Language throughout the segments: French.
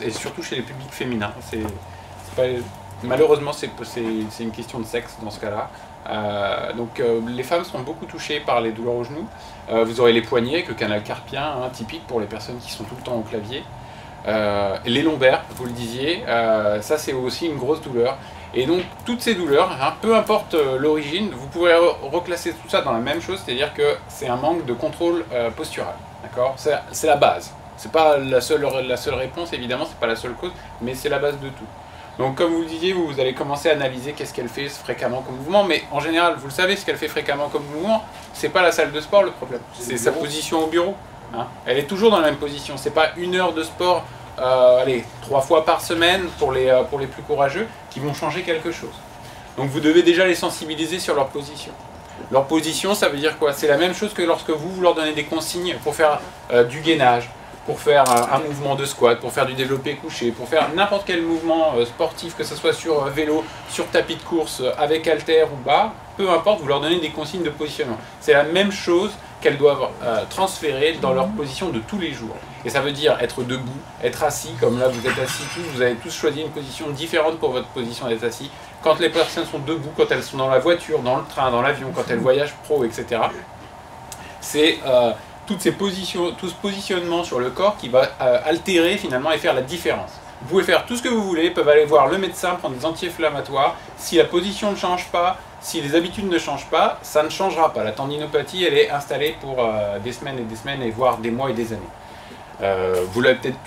et surtout chez les publics féminins. Malheureusement, c'est une question de sexe dans ce cas-là. Donc les femmes sont beaucoup touchées par les douleurs au genou. Vous aurez les poignets avec le canal carpien, hein, typique pour les personnes qui sont tout le temps au clavier. Les lombaires, vous le disiez, ça c'est aussi une grosse douleur. Et donc toutes ces douleurs, hein, peu importe l'origine, vous pouvez reclasser tout ça dans la même chose, c'est-à-dire que c'est un manque de contrôle postural. D'accord ? C'est la base. C'est pas la seule réponse, évidemment, c'est pas la seule cause, mais c'est la base de tout. Donc comme vous le disiez, vous allez commencer à analyser qu'est-ce qu'elle fait fréquemment comme mouvement, mais en général, vous le savez, ce qu'elle fait fréquemment comme mouvement, c'est pas la salle de sport le problème, c'est sa position au bureau. Hein. Elle est toujours dans la même position, c'est pas 1 heure de sport, allez, 3 fois par semaine pour les plus courageux, qui vont changer quelque chose. Donc vous devez déjà les sensibiliser sur leur position. Leur position, ça veut dire quoi? C'est la même chose que lorsque vous leur donnez des consignes pour faire du gainage, pour faire un mouvement de squat, pour faire du développé couché, pour faire n'importe quel mouvement sportif, que ce soit sur vélo, sur tapis de course, avec haltère ou barre, peu importe, vous leur donnez des consignes de positionnement. C'est la même chose qu'elles doivent transférer dans leur position de tous les jours. Et ça veut dire être debout, être assis, comme là vous êtes assis tous, vous avez tous choisi une position différente pour votre position d'être assis. Quand les personnes sont debout, quand elles sont dans la voiture, dans le train, dans l'avion, quand elles voyagent pro, etc. C'est toutes ces positions, tout ce positionnement sur le corps qui va altérer finalement et faire la différence. Vous pouvez faire tout ce que vous voulez, peuvent aller voir le médecin, prendre des anti-inflammatoires. Si la position ne change pas, si les habitudes ne changent pas, ça ne changera pas. La tendinopathie, elle est installée pour des semaines et voire des mois et des années. Vous l'avez peut-être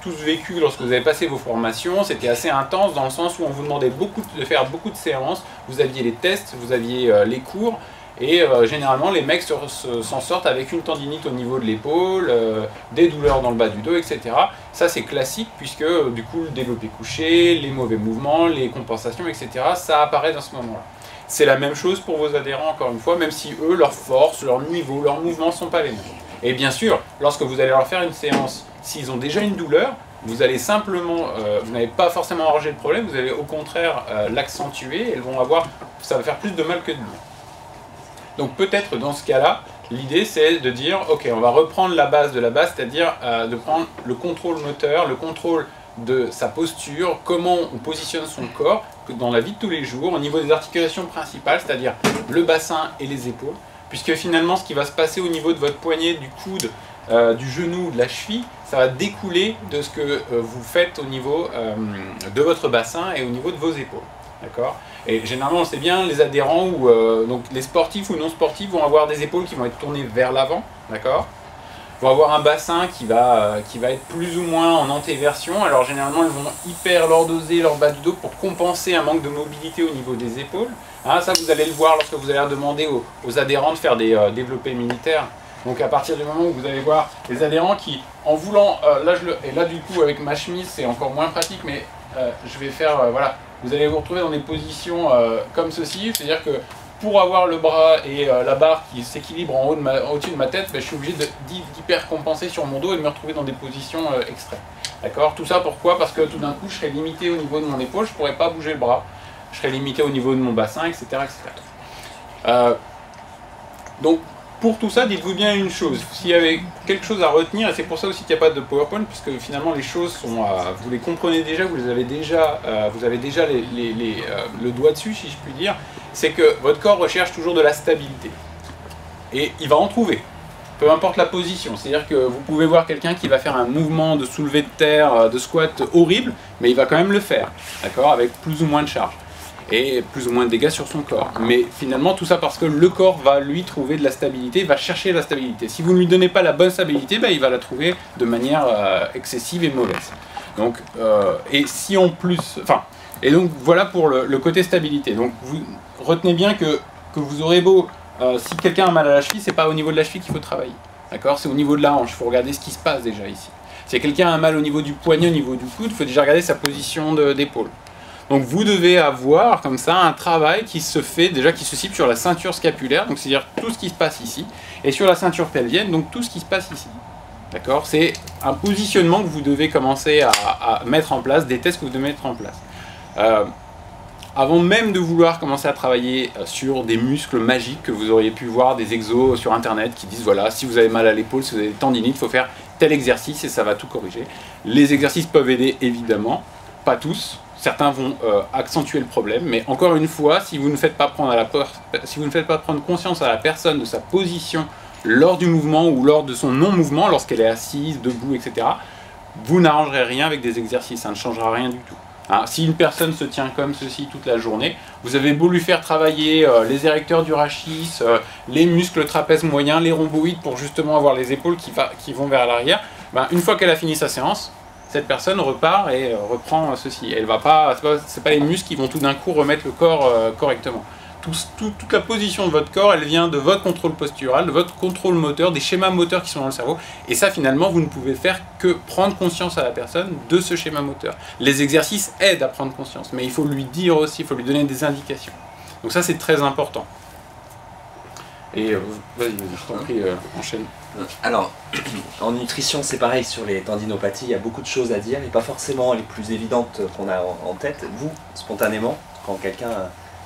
tous vécu lorsque vous avez passé vos formations, c'était assez intense dans le sens où on vous demandait de faire beaucoup de séances, vous aviez les tests, vous aviez les cours, et généralement les mecs s'en sortent avec une tendinite au niveau de l'épaule, des douleurs dans le bas du dos, etc. Ça c'est classique puisque du coup le développé couché, les mauvais mouvements, les compensations, etc. ça apparaît dans ce moment-là. C'est la même chose pour vos adhérents encore une fois, même si eux, leur force, leur niveau, leurs mouvements ne sont pas les mêmes. Et bien sûr, lorsque vous allez leur faire une séance, s'ils ont déjà une douleur, vous allez simplement, vous n'avez pas forcément arrangé le problème, vous allez au contraire l'accentuer, elles vont avoir, ça va faire plus de mal que de bien. Donc peut-être dans ce cas-là, l'idée c'est de dire, ok, on va reprendre la base de la base, c'est-à-dire de prendre le contrôle moteur, le contrôle de sa posture, comment on positionne son corps dans la vie de tous les jours, au niveau des articulations principales, c'est-à-dire le bassin et les épaules, puisque finalement ce qui va se passer au niveau de votre poignet, du coude, du genou, de la cheville, ça va découler de ce que vous faites au niveau de votre bassin et au niveau de vos épaules. D'accord ? Et généralement, on sait bien, les adhérents ou donc les sportifs ou non sportifs vont avoir des épaules qui vont être tournées vers l'avant, d'accord ? Vont avoir un bassin qui va être plus ou moins en antéversion. Alors généralement, ils vont hyper lordoser leur bas du dos pour compenser un manque de mobilité au niveau des épaules. Hein, ça, vous allez le voir lorsque vous allez demander aux adhérents de faire des développés militaires. Donc à partir du moment où vous allez voir les adhérents qui, en voulant, et là du coup avec ma chemise c'est encore moins pratique, mais je vais faire, voilà, vous allez vous retrouver dans des positions comme ceci, c'est-à-dire que pour avoir le bras et la barre qui s'équilibre au-dessus de ma tête, ben, je suis obligé d'hyper compenser sur mon dos et de me retrouver dans des positions extrêmes. D'accord ? Tout ça pourquoi ? Parce que tout d'un coup je serai limité au niveau de mon épaule, je ne pourrais pas bouger le bras, je serai limité au niveau de mon bassin, etc. etc. Donc pour tout ça, dites-vous bien une chose, s'il y avait quelque chose à retenir, et c'est pour ça aussi qu'il n'y a pas de PowerPoint, puisque finalement les choses sont, vous les comprenez déjà, vous avez déjà le doigt dessus, si je puis dire, c'est que votre corps recherche toujours de la stabilité. Et il va en trouver, peu importe la position. C'est-à-dire que vous pouvez voir quelqu'un qui va faire un mouvement de soulevé de terre, de squat horrible, mais il va quand même le faire, d'accord, avec plus ou moins de charge. Et plus ou moins de dégâts sur son corps. Mais finalement, tout ça parce que le corps va lui trouver de la stabilité, va chercher la stabilité. Si vous ne lui donnez pas la bonne stabilité, ben, il va la trouver de manière excessive et mauvaise. Donc, et si en plus... Enfin, et donc voilà pour le côté stabilité. Donc vous retenez bien que vous aurez beau... si quelqu'un a mal à la cheville, c'est pas au niveau de la cheville qu'il faut travailler. D'accord ? C'est au niveau de la hanche. Il faut regarder ce qui se passe déjà ici. Si quelqu'un a mal au niveau du poignet, au niveau du coude, il faut déjà regarder sa position d'épaule. Donc vous devez avoir comme ça un travail qui se fait déjà, qui se cible sur la ceinture scapulaire, donc c'est-à-dire tout ce qui se passe ici, et sur la ceinture pelvienne, donc tout ce qui se passe ici. D'accord ? C'est un positionnement que vous devez commencer à mettre en place, des tests que vous devez mettre en place. avant même de vouloir commencer à travailler sur des muscles magiques que vous auriez pu voir des exos sur internet qui disent voilà, si vous avez mal à l'épaule, si vous avez des tendinites, il faut faire tel exercice et ça va tout corriger. Les exercices peuvent aider évidemment, pas tous. Certains vont accentuer le problème, mais encore une fois, si vous ne faites pas prendre conscience à la personne de sa position lors du mouvement ou lors de son non-mouvement, lorsqu'elle est assise, debout, etc., vous n'arrangerez rien avec des exercices, ça ne changera rien du tout. Hein, si une personne se tient comme ceci toute la journée, vous avez beau lui faire travailler les érecteurs du rachis, les muscles trapèzes moyens, les rhomboïdes pour justement avoir les épaules qui vont vers l'arrière, ben, une fois qu'elle a fini sa séance, cette personne repart et reprend ceci. Elle va pas, c'est pas les muscles qui vont tout d'un coup remettre le corps correctement. Toute la position de votre corps, elle vient de votre contrôle postural, de votre contrôle moteur, des schémas moteurs qui sont dans le cerveau. Et ça, finalement, vous ne pouvez faire que prendre conscience à la personne de ce schéma moteur. Les exercices aident à prendre conscience, mais il faut lui dire aussi, il faut lui donner des indications. Donc ça, c'est très important. Et vas-y, je t'en prie, enchaîne. Alors, en nutrition, c'est pareil, sur les tendinopathies, il y a beaucoup de choses à dire, et pas forcément les plus évidentes qu'on a en tête. Vous, spontanément, quand quelqu'un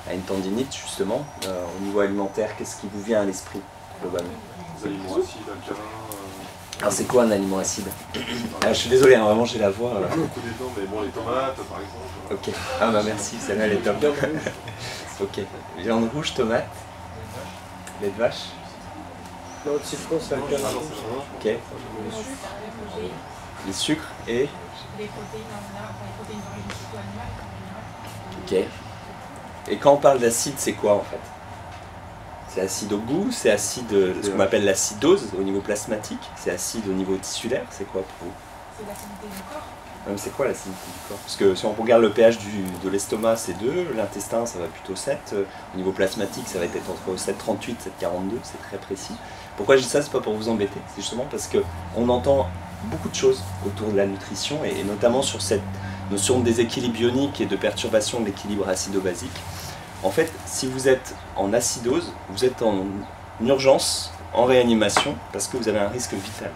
a une tendinite, justement, au niveau alimentaire, qu'est-ce qui vous vient à l'esprit, globalement? Des aliments acides, alcalins. Alors, c'est quoi un aliment acide? Je suis désolé, hein, vraiment, j'ai la voix. Beaucoup d'étang, mais bon, les tomates, par exemple. Ok. Ah bah merci, celle-là, elle est top. Ok. Viande rouge, tomate, lait de vache. Non, le citron, c'est alcalin. Ok. Les sucres et... Les protéines en général, les protéines d'origine plutôt animale en Ok. général. Et quand on parle d'acide, c'est quoi en fait? C'est acide au goût, c'est acide, ce qu'on appelle l'acidose au niveau plasmatique, c'est acide au niveau tissulaire, c'est quoi pour vous? C'est l'acidité du corps. C'est quoi l'acidité du corps? Parce que si on regarde le pH de l'estomac, c'est 2, l'intestin ça va plutôt 7, au niveau plasmatique ça va être entre 7,38 et 7,42, c'est très précis. Pourquoi je dis ça? C'est pas pour vous embêter, c'est justement parce qu'on entend beaucoup de choses autour de la nutrition et notamment sur cette notion de déséquilibre ionique et de perturbation de l'équilibre acido-basique. En fait, si vous êtes en acidose, vous êtes en urgence, en réanimation, parce que vous avez un risque vital.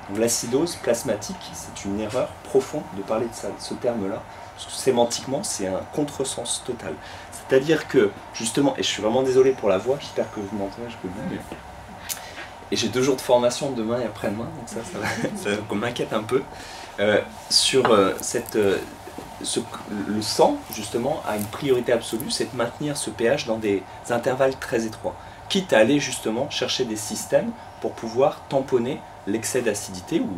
Donc l'acidose plasmatique, c'est une erreur profonde de parler de ça, de ce terme-là, parce que sémantiquement, c'est un contresens total. C'est-à-dire que, justement, et je suis vraiment désolé pour la voix, j'espère que vous m'entendez, je peux le dire, et j'ai 2 jours de formation demain et après-demain, donc ça m'inquiète un peu, sur le sang, justement, a une priorité absolue, c'est de maintenir ce pH dans des intervalles très étroits, quitte à aller justement chercher des systèmes pour pouvoir tamponner l'excès d'acidité ou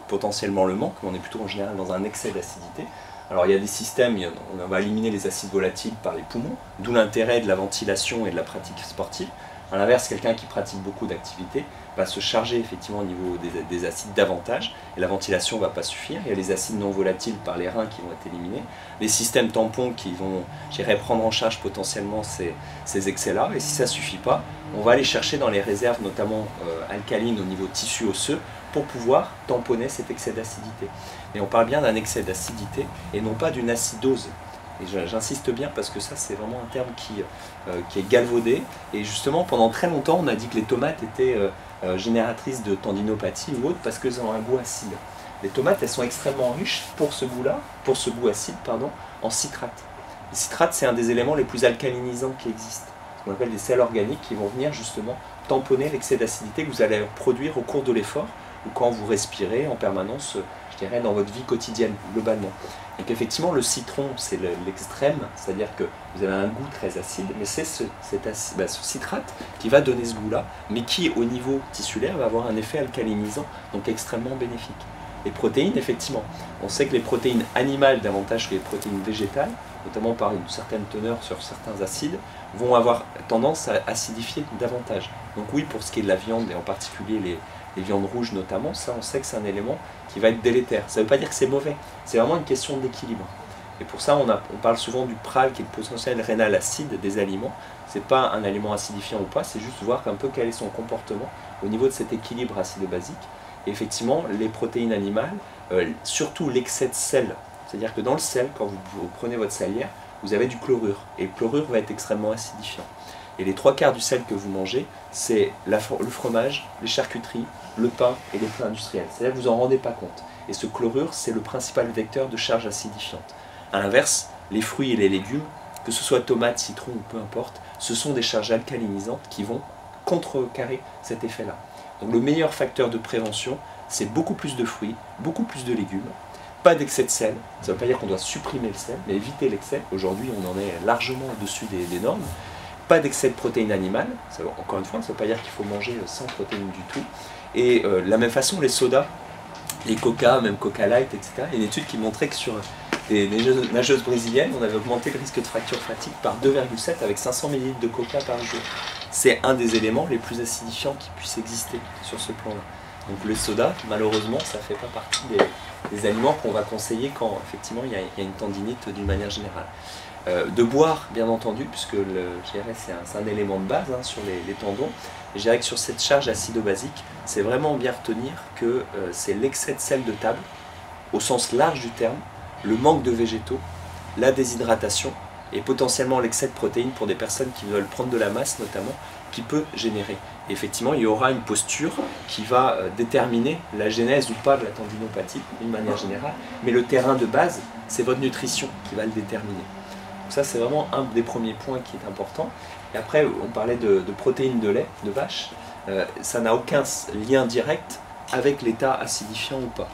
potentiellement le manque, mais on est plutôt en général dans un excès d'acidité. Alors il y a des systèmes, on va éliminer les acides volatiles par les poumons, d'où l'intérêt de la ventilation et de la pratique sportive. A l'inverse, quelqu'un qui pratique beaucoup d'activités va se charger effectivement au niveau des acides davantage, et la ventilation ne va pas suffire. Il y a les acides non volatiles par les reins qui vont être éliminés, les systèmes tampons qui vont, prendre en charge potentiellement ces excès-là, et si ça ne suffit pas, on va aller chercher dans les réserves, notamment alcalines au niveau tissu osseux, pour pouvoir tamponner cet excès d'acidité. Et on parle bien d'un excès d'acidité, et non pas d'une acidose. Et j'insiste bien parce que ça c'est vraiment un terme qui est galvaudé, et justement pendant très longtemps on a dit que les tomates étaient génératrices de tendinopathie ou autre parce qu'elles ont un goût acide. Les tomates elles sont extrêmement riches pour ce goût-là, pour ce goût acide pardon, en citrate. Le citrate c'est un des éléments les plus alcalinisants qui existent, ce qu'on appelle des sels organiques qui vont venir justement tamponner l'excès d'acidité que vous allez produire au cours de l'effort ou quand vous respirez en permanence, je dirais, dans votre vie quotidienne globalement. Donc effectivement, le citron, c'est l'extrême, c'est-à-dire que vous avez un goût très acide, mais c'est ce citrate qui va donner ce goût-là, mais qui, au niveau tissulaire, va avoir un effet alcalinisant, donc extrêmement bénéfique. Les protéines, effectivement, on sait que les protéines animales, davantage que les protéines végétales, notamment par une certaine teneur sur certains acides, vont avoir tendance à acidifier davantage. Donc oui, pour ce qui est de la viande, et en particulier les viandes rouges notamment, ça on sait que c'est un élément qui va être délétère. Ça ne veut pas dire que c'est mauvais, c'est vraiment une question d'équilibre. Et pour ça on parle souvent du PRAL, qui est le potentiel rénal acide des aliments. C'est pas un aliment acidifiant ou pas, c'est juste voir un peu quel est son comportement au niveau de cet équilibre acido-basique. Et effectivement, les protéines animales, surtout l'excès de sel, c'est-à-dire que dans le sel, quand vous prenez votre salière, vous avez du chlorure, et le chlorure va être extrêmement acidifiant. Et les 3/4 du sel que vous mangez, c'est le fromage, les charcuteries, le pain et les plats industriels. C'est-à-dire que vous n'en rendez pas compte. Et ce chlorure, c'est le principal vecteur de charge acidifiante. A l'inverse, les fruits et les légumes, que ce soit tomate, citron ou peu importe, ce sont des charges alcalinisantes qui vont contrecarrer cet effet-là. Donc le meilleur facteur de prévention, c'est beaucoup plus de fruits, beaucoup plus de légumes, pas d'excès de sel. Ça ne veut pas dire qu'on doit supprimer le sel, mais éviter l'excès. Aujourd'hui, on en est largement au-dessus des normes. Pas d'excès de protéines animales. Ça, encore une fois, ça ne veut pas dire qu'il faut manger sans protéines du tout. Et de la même façon, les sodas, les coca, même Coca Light, etc. Il y a une étude qui montrait que sur des nageuses brésiliennes, on avait augmenté le risque de fracture fatigue par 2,7 avec 500 ml de coca par jour. C'est un des éléments les plus acidifiants qui puissent exister sur ce plan-là. Donc le soda, malheureusement, ça ne fait pas partie des aliments qu'on va conseiller quand effectivement il y a une tendinite d'une manière générale. De boire, bien entendu, puisque c'est un élément de base sur les tendons. Je dirais que sur cette charge acido-basique, c'est vraiment bien retenir que c'est l'excès de sel de table, au sens large du terme, le manque de végétaux, la déshydratation et potentiellement l'excès de protéines pour des personnes qui veulent prendre de la masse notamment, qui peut générer. Et effectivement, il y aura une posture qui va déterminer la genèse ou pas de la tendinopathie d'une manière générale, mais le terrain de base, c'est votre nutrition qui va le déterminer. Donc ça, c'est vraiment un des premiers points qui est important. Et après, on parlait de protéines de lait, de vache. Ça n'a aucun lien direct avec l'état acidifiant ou pas.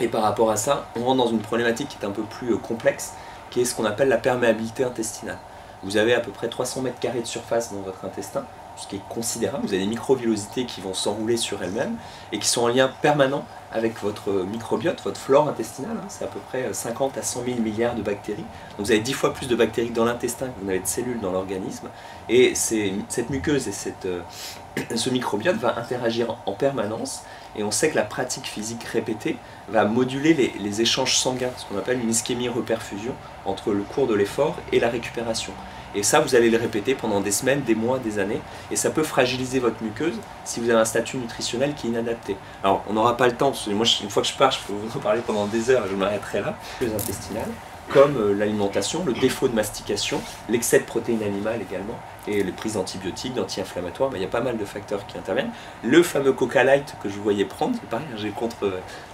Et par rapport à ça, on rentre dans une problématique qui est un peu plus complexe, qui est ce qu'on appelle la perméabilité intestinale. Vous avez à peu près 300 mètres carrés de surface dans votre intestin, ce qui est considérable. Vous avez des microvillosités qui vont s'enrouler sur elles-mêmes et qui sont en lien permanent avec votre microbiote, votre flore intestinale. C'est à peu près 50 à 100 000 milliards de bactéries. Donc vous avez 10 fois plus de bactéries dans l'intestin que vous n'avez de cellules dans l'organisme. Et cette muqueuse et ce microbiote va interagir en permanence. Et on sait que la pratique physique répétée va moduler les échanges sanguins, ce qu'on appelle une ischémie-reperfusion entre le cours de l'effort et la récupération. Et ça, vous allez le répéter pendant des semaines, des mois, des années, et ça peut fragiliser votre muqueuse si vous avez un statut nutritionnel qui est inadapté. Alors, on n'aura pas le temps, parce que moi, une fois que je pars, je peux vous en parler pendant des heures, je m'arrêterai là. Les intestinales, comme l'alimentation, le défaut de mastication, l'excès de protéines animales également, et les prises d'antibiotiques, d'anti-inflammatoires, il y a pas mal de facteurs qui interviennent. Le fameux Coca Light que je vous voyais prendre, c'est pareil,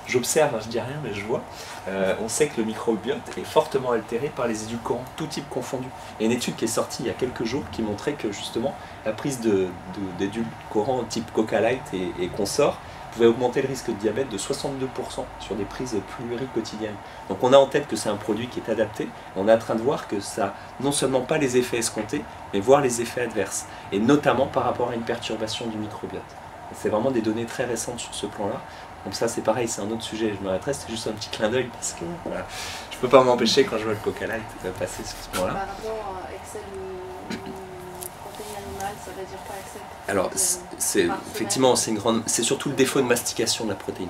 j'observe, je dis rien, mais je vois. On sait que le microbiote est fortement altéré par les édulcorants, tout type confondus. Il y a une étude qui est sortie il y a quelques jours qui montrait que justement la prise d'édulcorants type Coca Light et consorts pouvait augmenter le risque de diabète de 62% sur des prises pluriquotidiennes. Donc on a en tête que c'est un produit qui est adapté, on est en train de voir que ça, non seulement pas les effets escomptés, mais voir les effets adverses, et notamment par rapport à une perturbation du microbiote. C'est vraiment des données très récentes sur ce plan-là. Donc ça c'est pareil, c'est un autre sujet, je m'arrêterai, c'était juste un petit clin d'œil parce que voilà, je peux pas m'empêcher quand je vois le Coca Light de passer sur ce point-là. Par rapport à excès de protéines animales, ça veut dire quoi excès? Alors effectivement c'est surtout le défaut de mastication de la protéine.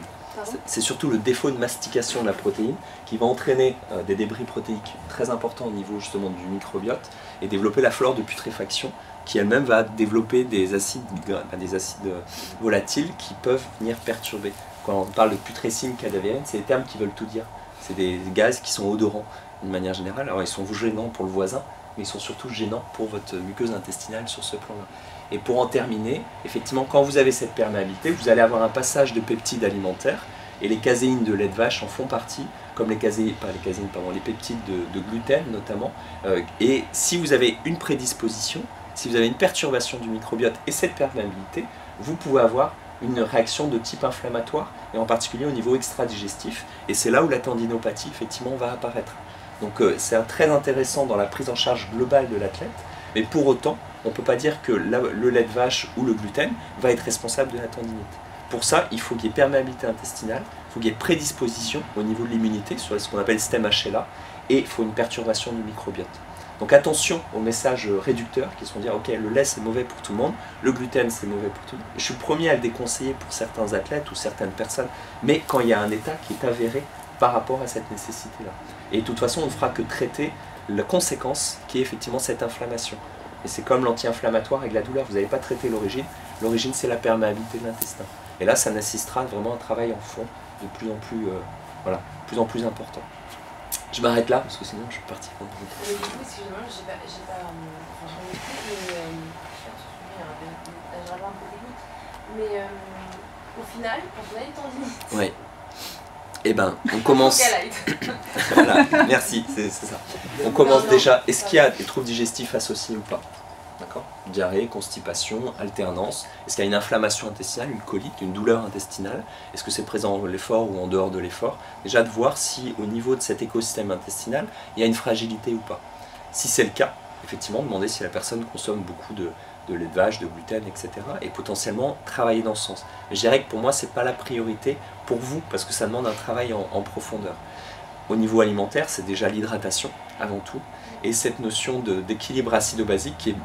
C'est surtout le défaut de mastication de la protéine qui va entraîner des débris protéiques très importants au niveau justement du microbiote et développer la flore de putréfaction qui elle-même va développer des acides volatiles qui peuvent venir perturber. Quand on parle de putrécine cadavérienne, c'est des termes qui veulent tout dire. C'est des gaz qui sont odorants d'une manière générale. Alors ils sont gênants pour le voisin, mais ils sont surtout gênants pour votre muqueuse intestinale sur ce plan-là. Et pour en terminer, effectivement, quand vous avez cette perméabilité, vous allez avoir un passage de peptides alimentaires, et les caséines de lait de vache en font partie, comme les peptides de gluten notamment. Et si vous avez une prédisposition, si vous avez une perturbation du microbiote et cette perméabilité, vous pouvez avoir une réaction de type inflammatoire, et en particulier au niveau extra-digestif, et c'est là où la tendinopathie effectivement va apparaître. Donc c'est très intéressant dans la prise en charge globale de l'athlète, mais pour autant, on ne peut pas dire que le lait de vache ou le gluten va être responsable de la tendinite. Pour ça, il faut qu'il y ait perméabilité intestinale, il faut qu'il y ait prédisposition au niveau de l'immunité, sur ce qu'on appelle stem HLA, et il faut une perturbation du microbiote. Donc attention aux messages réducteurs qui sont dire ok, le lait c'est mauvais pour tout le monde, le gluten c'est mauvais pour tout le monde. Je suis le premier à le déconseiller pour certains athlètes ou certaines personnes, mais quand il y a un état qui est avéré par rapport à cette nécessité-là. Et de toute façon, on ne fera que traiter la conséquence qui est effectivement cette inflammation. Et c'est comme l'anti-inflammatoire avec la douleur, vous n'avez pas traité l'origine. L'origine, c'est la perméabilité de l'intestin. Et là, ça nécessitera vraiment un travail en fond de plus en plus important. Je m'arrête là, parce que sinon je suis parti. Mais du coup, excusez-moi, j'ai pas enfin, j'en ai plus, mais je suis un peu technique. Mais au final, quand on a une tendinite, oui. Eh ben, on commence. Voilà, merci, c'est ça. On commence déjà. Est-ce qu'il y a des troubles digestifs associés ou pas? D'accord. Diarrhée, constipation, alternance. Est-ce qu'il y a une inflammation intestinale, une colite, une douleur intestinale? Est-ce que c'est présent à l'effort ou en dehors de l'effort? Déjà de voir si au niveau de cet écosystème intestinal, il y a une fragilité ou pas. Si c'est le cas, effectivement, demander si la personne consomme beaucoup de lait de vache, de gluten, etc. et potentiellement travailler dans ce sens. Mais je dirais que pour moi, ce n'est pas la priorité pour vous, parce que ça demande un travail en profondeur. Au niveau alimentaire, c'est déjà l'hydratation avant tout, et cette notion d'équilibre acido-basique qui est,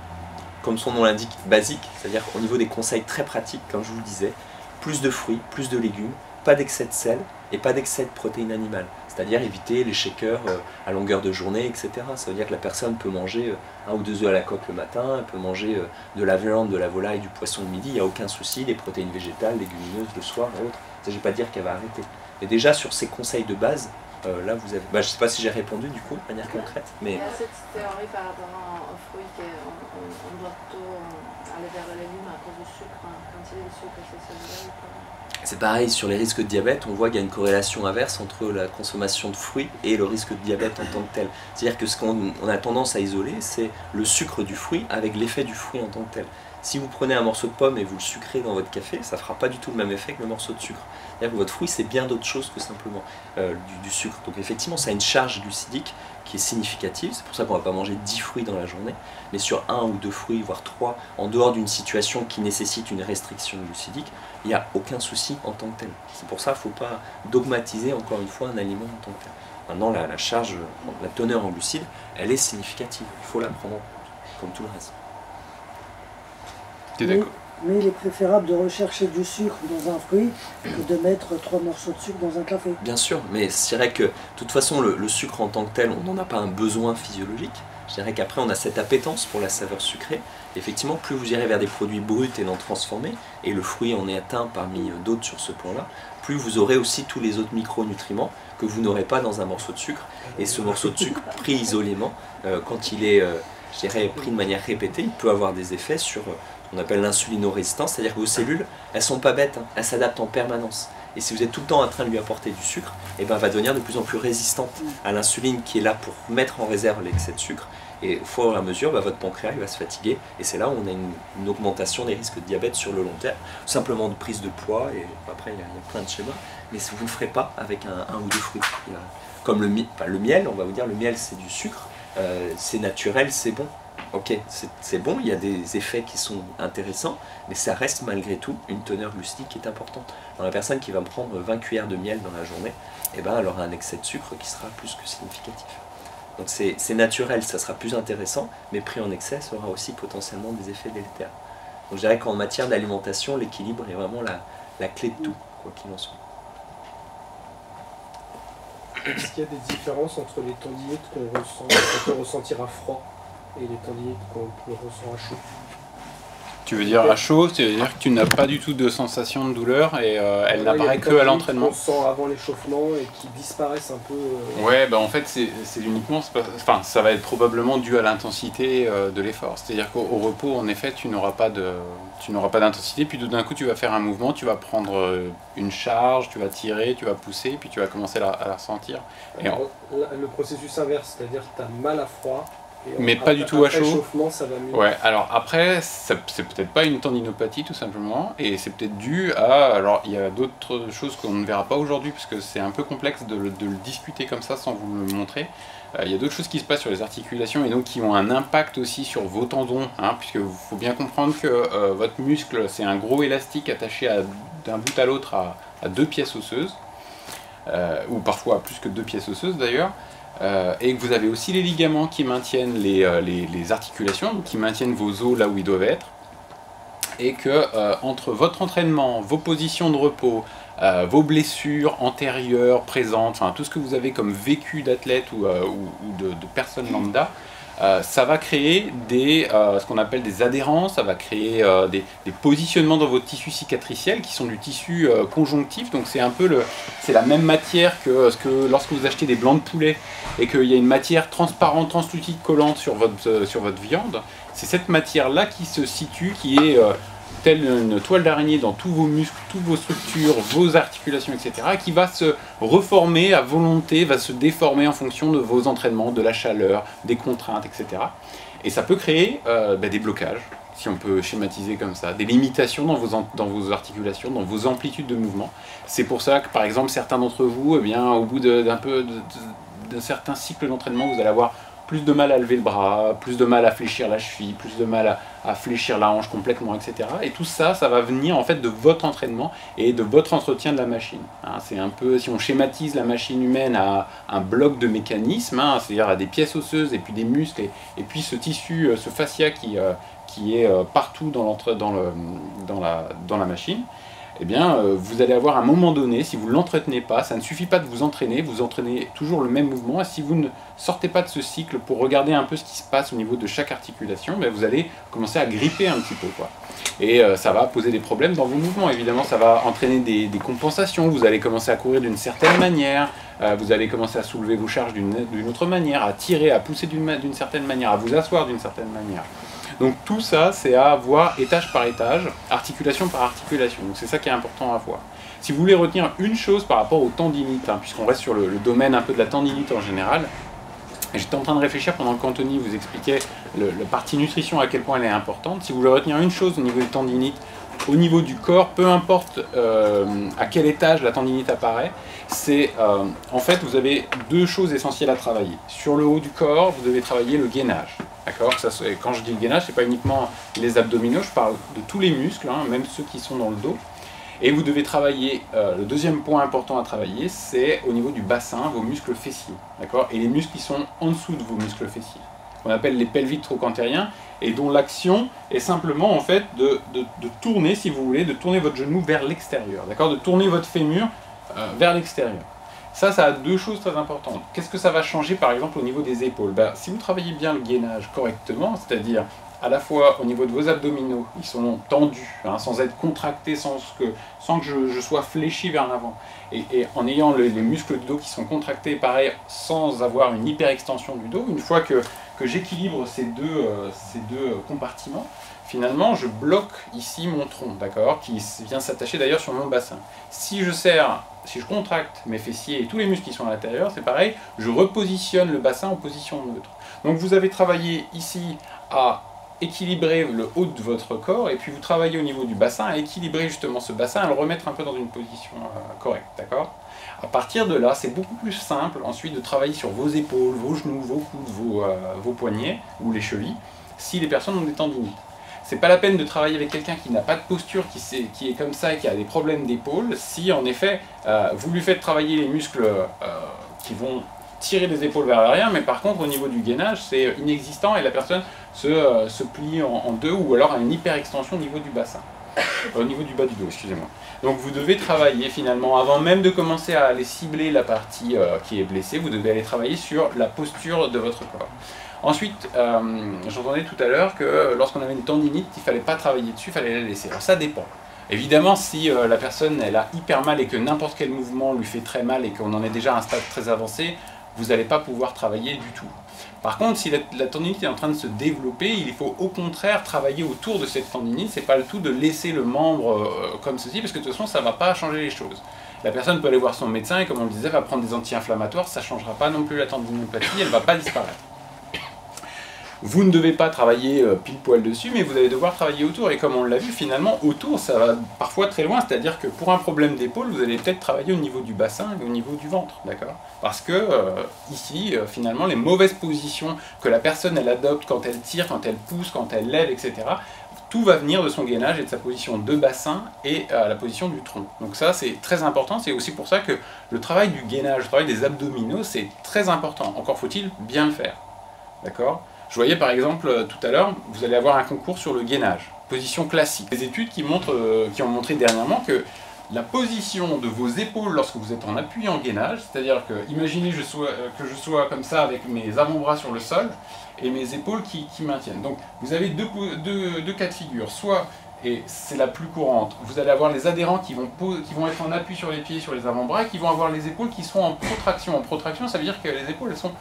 comme son nom l'indique, basique, c'est-à-dire au niveau des conseils très pratiques, comme je vous le disais, plus de fruits, plus de légumes, pas d'excès de sel et pas d'excès de protéines animales, c'est-à-dire éviter les shakers à longueur de journée, etc. Ça veut dire que la personne peut manger 1 ou 2 œufs à la coque le matin, elle peut manger de la viande, de la volaille, du poisson le midi, il n'y a aucun souci, des protéines végétales, légumineuses le soir et autres. Ça, je ne vais pas dire qu'elle va arrêter. Mais déjà sur ces conseils de base, là vous avez... je ne sais pas si j'ai répondu du coup, de manière concrète. Mais... Il y a cette théorie par rapport aux fruits qu'on doit plutôt aller vers le légume à cause du sucre, quand il y a du sucre, c'est celui-là ou pas? C'est pareil, sur les risques de diabète, on voit qu'il y a une corrélation inverse entre la consommation de fruits et le risque de diabète en tant que tel. C'est-à-dire que ce qu'on a tendance à isoler, c'est le sucre du fruit avec l'effet du fruit en tant que tel. Si vous prenez un morceau de pomme et vous le sucrez dans votre café, ça ne fera pas du tout le même effet que le morceau de sucre. C'est-à-dire que votre fruit, c'est bien d'autre chose que simplement du sucre. Donc effectivement, ça a une charge glucidique qui est significative. C'est pour ça qu'on ne va pas manger 10 fruits dans la journée. Mais sur 1 ou 2 fruits, voire 3, en dehors d'une situation qui nécessite une restriction glucidique, il n'y a aucun souci en tant que tel. C'est pour ça qu'il ne faut pas dogmatiser, encore une fois, un aliment en tant que tel. Maintenant, la charge, la teneur en glucides, elle est significative. Il faut la prendre en compte, comme tout le reste. Mais il est préférable de rechercher du sucre dans un fruit que de mettre 3 morceaux de sucre dans un café. Bien sûr, mais je dirais que de toute façon le sucre en tant que tel, on n'en a pas un besoin physiologique. Je dirais qu'après on a cette appétence pour la saveur sucrée. Effectivement, plus vous irez vers des produits bruts et non transformés, et le fruit en est atteint parmi d'autres sur ce plan-là, plus vous aurez aussi tous les autres micronutriments que vous n'aurez pas dans un morceau de sucre. Et ce morceau de sucre pris isolément, quand il est je dirais, pris de manière répétée, il peut avoir des effets sur ce qu'on appelle l'insulinorésistance, c'est-à-dire que vos cellules, elles sont pas bêtes, hein, elles s'adaptent en permanence. Et si vous êtes tout le temps en train de lui apporter du sucre, eh ben, elle va devenir de plus en plus résistante à l'insuline qui est là pour mettre en réserve l'excès de sucre. Et au fur et à mesure, votre pancréas il va se fatiguer. Et c'est là où on a une augmentation des risques de diabète sur le long terme. Simplement de prise de poids, et après il y a plein de schémas. Mais vous ne le ferez pas avec un ou deux fruits. Comme le miel, on va vous dire, le miel c'est du sucre. C'est naturel, c'est bon. Ok, c'est bon, il y a des effets qui sont intéressants, mais ça reste malgré tout une teneur glucidique qui est importante. Dans la personne qui va me prendre 20 cuillères de miel dans la journée, eh ben, elle aura un excès de sucre qui sera plus que significatif. Donc c'est naturel, ça sera plus intéressant, mais pris en excès, ça aura aussi potentiellement des effets délétères. Donc je dirais qu'en matière d'alimentation, l'équilibre est vraiment la clé de tout, quoi qu'il en soit. Est-ce qu'il y a des différences entre les tendinites qu'on peut ressentir à froid et les tendinites qu'on peut ressentir à chaud? Tu veux dire à chaud, c'est-à-dire que tu n'as pas du tout de sensation de douleur et elle n'apparaît que à l'entraînement. On sent avant l'échauffement et qui disparaissent un peu. Ouais, bah en fait c'est uniquement, enfin ça va être probablement dû à l'intensité de l'effort. C'est-à-dire qu'au repos, en effet, tu n'auras pas d'intensité, puis tout d'un coup tu vas faire un mouvement, tu vas prendre une charge, tu vas tirer, tu vas pousser, puis tu vas commencer à la ressentir. Alors, le processus inverse, c'est-à dire que tu as mal à froid. Mais pas du tout à chaud. Ça va mieux. Ouais, alors après, c'est peut-être pas une tendinopathie tout simplement, et c'est peut-être dû à... Alors il y a d'autres choses qu'on ne verra pas aujourd'hui, parce que c'est un peu complexe de le discuter comme ça sans vous le montrer. Il y a d'autres choses qui se passent sur les articulations, et donc qui ont un impact aussi sur vos tendons, hein, puisque il faut bien comprendre que votre muscle, c'est un gros élastique attaché d'un bout à l'autre à 2 pièces osseuses, ou parfois à plus que 2 pièces osseuses d'ailleurs. Et que vous avez aussi les ligaments qui maintiennent les articulations, donc qui maintiennent vos os là où ils doivent être, et que entre votre entraînement, vos positions de repos, vos blessures antérieures, présentes, enfin tout ce que vous avez comme vécu d'athlète ou de personne lambda, ça va créer ce qu'on appelle des adhérences, ça va créer des positionnements dans votre tissu cicatriciel qui sont du tissu conjonctif, donc c'est un peu c'est la même matière que lorsque vous achetez des blancs de poulet et qu'il y a une matière transparente, translucide, collante sur votre viande, c'est cette matière là qui se situe, qui est telle une toile d'araignée dans tous vos muscles, toutes vos structures, vos articulations, etc., qui va se reformer à volonté, va se déformer en fonction de vos entraînements, de la chaleur, des contraintes, etc. Et ça peut créer des blocages, si on peut schématiser comme ça, des limitations dans vos articulations, dans vos amplitudes de mouvement. C'est pour ça que, par exemple, certains d'entre vous, au bout d'un certain cycle d'entraînement, vous allez avoir plus de mal à lever le bras, plus de mal à fléchir la cheville, plus de mal à fléchir la hanche complètement, etc. Et tout ça, ça va venir en fait de votre entraînement et de votre entretien de la machine. C'est un peu, si on schématise la machine humaine à un bloc de mécanisme, c'est-à-dire à des pièces osseuses et puis des muscles, et puis ce tissu, ce fascia qui est partout dans la machine, eh bien, vous allez avoir un moment donné, si vous ne l'entretenez pas, ça ne suffit pas de vous entraînez toujours le même mouvement, et si vous ne sortez pas de ce cycle pour regarder un peu ce qui se passe au niveau de chaque articulation, ben vous allez commencer à gripper un petit peu, quoi. Et ça va poser des problèmes dans vos mouvements, évidemment, ça va entraîner des compensations, vous allez commencer à courir d'une certaine manière, vous allez commencer à soulever vos charges d'une autre manière, à tirer, à pousser d'une certaine manière, à vous asseoir d'une certaine manière. Donc tout ça, c'est à voir étage par étage, articulation par articulation. Donc c'est ça qui est important à voir. Si vous voulez retenir une chose par rapport aux tendinites, puisqu'on reste sur le domaine un peu de la tendinite en général, j'étais en train de réfléchir pendant qu'Anthony vous expliquait la partie nutrition, à quel point elle est importante. Si vous voulez retenir une chose au niveau des tendinites, au niveau du corps, peu importe à quel étage la tendinite apparaît, c'est en fait vous avez deux choses essentielles à travailler. Sur le haut du corps, vous devez travailler le gainage. D'accord ? Quand je dis le gainage, c'est pas uniquement les abdominaux, je parle de tous les muscles, même ceux qui sont dans le dos. Et vous devez travailler, le deuxième point important à travailler, c'est au niveau du bassin, vos muscles fessiers. D'accord ? Et les muscles qui sont en dessous de vos muscles fessiers, qu'on appelle les pelviques trochantériens, et dont l'action est simplement en fait de tourner, si vous voulez, de tourner votre genou vers l'extérieur, d'accord ? De tourner votre fémur vers l'extérieur. Ça a deux choses très importantes. Qu'est-ce que ça va changer par exemple au niveau des épaules ? Si vous travaillez bien le gainage correctement, c'est-à-dire à la fois au niveau de vos abdominaux, ils sont tendus, sans être contractés, sans que je sois fléchi vers l'avant, et en ayant les muscles du dos qui sont contractés, pareil, sans avoir une hyperextension du dos, une fois que j'équilibre ces deux compartiments, finalement je bloque ici mon tronc, d'accord, qui vient s'attacher d'ailleurs sur mon bassin. Si je contracte mes fessiers et tous les muscles qui sont à l'intérieur, c'est pareil, je repositionne le bassin en position neutre. Donc vous avez travaillé ici à équilibrer le haut de votre corps, et puis vous travaillez au niveau du bassin à équilibrer justement ce bassin, à le remettre un peu dans une position correcte, d'accord ? À partir de là, c'est beaucoup plus simple ensuite de travailler sur vos épaules, vos genoux, vos coudes, vos poignets ou les chevilles, si les personnes ont des tendinites. C'est pas la peine de travailler avec quelqu'un qui n'a pas de posture, qui est comme ça et qui a des problèmes d'épaule, si en effet vous lui faites travailler les muscles qui vont tirer les épaules vers l'arrière, mais par contre au niveau du gainage c'est inexistant et la personne se plie en deux, ou alors a une hyperextension au niveau du bassin, au niveau du bas du dos, excusez-moi. Donc vous devez travailler finalement, avant même de commencer à aller cibler la partie qui est blessée, vous devez aller travailler sur la posture de votre corps. Ensuite, j'entendais tout à l'heure que lorsqu'on avait une tendinite, il ne fallait pas travailler dessus, il fallait la laisser. Alors ça dépend. Évidemment, si la personne elle a hyper mal et que n'importe quel mouvement lui fait très mal et qu'on en est déjà à un stade très avancé, vous n'allez pas pouvoir travailler du tout. Par contre, si la tendinite est en train de se développer, il faut au contraire travailler autour de cette tendinite. C'est pas le tout de laisser le membre comme ceci, parce que de toute façon, ça ne va pas changer les choses. La personne peut aller voir son médecin et, comme on le disait, va prendre des anti-inflammatoires, ça ne changera pas non plus la tendinopathie, elle ne va pas disparaître. Vous ne devez pas travailler pile poil dessus, mais vous allez devoir travailler autour. Et comme on l'a vu, finalement, autour, ça va parfois très loin. C'est-à-dire que pour un problème d'épaule, vous allez peut-être travailler au niveau du bassin et au niveau du ventre, d'accord ? Parce que ici, finalement, les mauvaises positions que la personne elle adopte quand elle tire, quand elle pousse, quand elle lève, etc., tout va venir de son gainage et de sa position de bassin et la position du tronc. Donc ça, c'est très important. C'est aussi pour ça que le travail du gainage, le travail des abdominaux, c'est très important. Encore faut-il bien le faire, d'accord ? Je voyais par exemple tout à l'heure, vous allez avoir un concours sur le gainage, position classique. Des études qui ont montré dernièrement que la position de vos épaules lorsque vous êtes en appui en gainage, c'est-à-dire que, imaginez que je sois comme ça avec mes avant-bras sur le sol et mes épaules qui maintiennent. Donc vous avez deux cas de figure, soit, et c'est la plus courante, vous allez avoir les adhérents qui vont être en appui sur les pieds, sur les avant-bras, et qui vont avoir les épaules qui seront en protraction. En protraction, ça veut dire que les épaules elles sont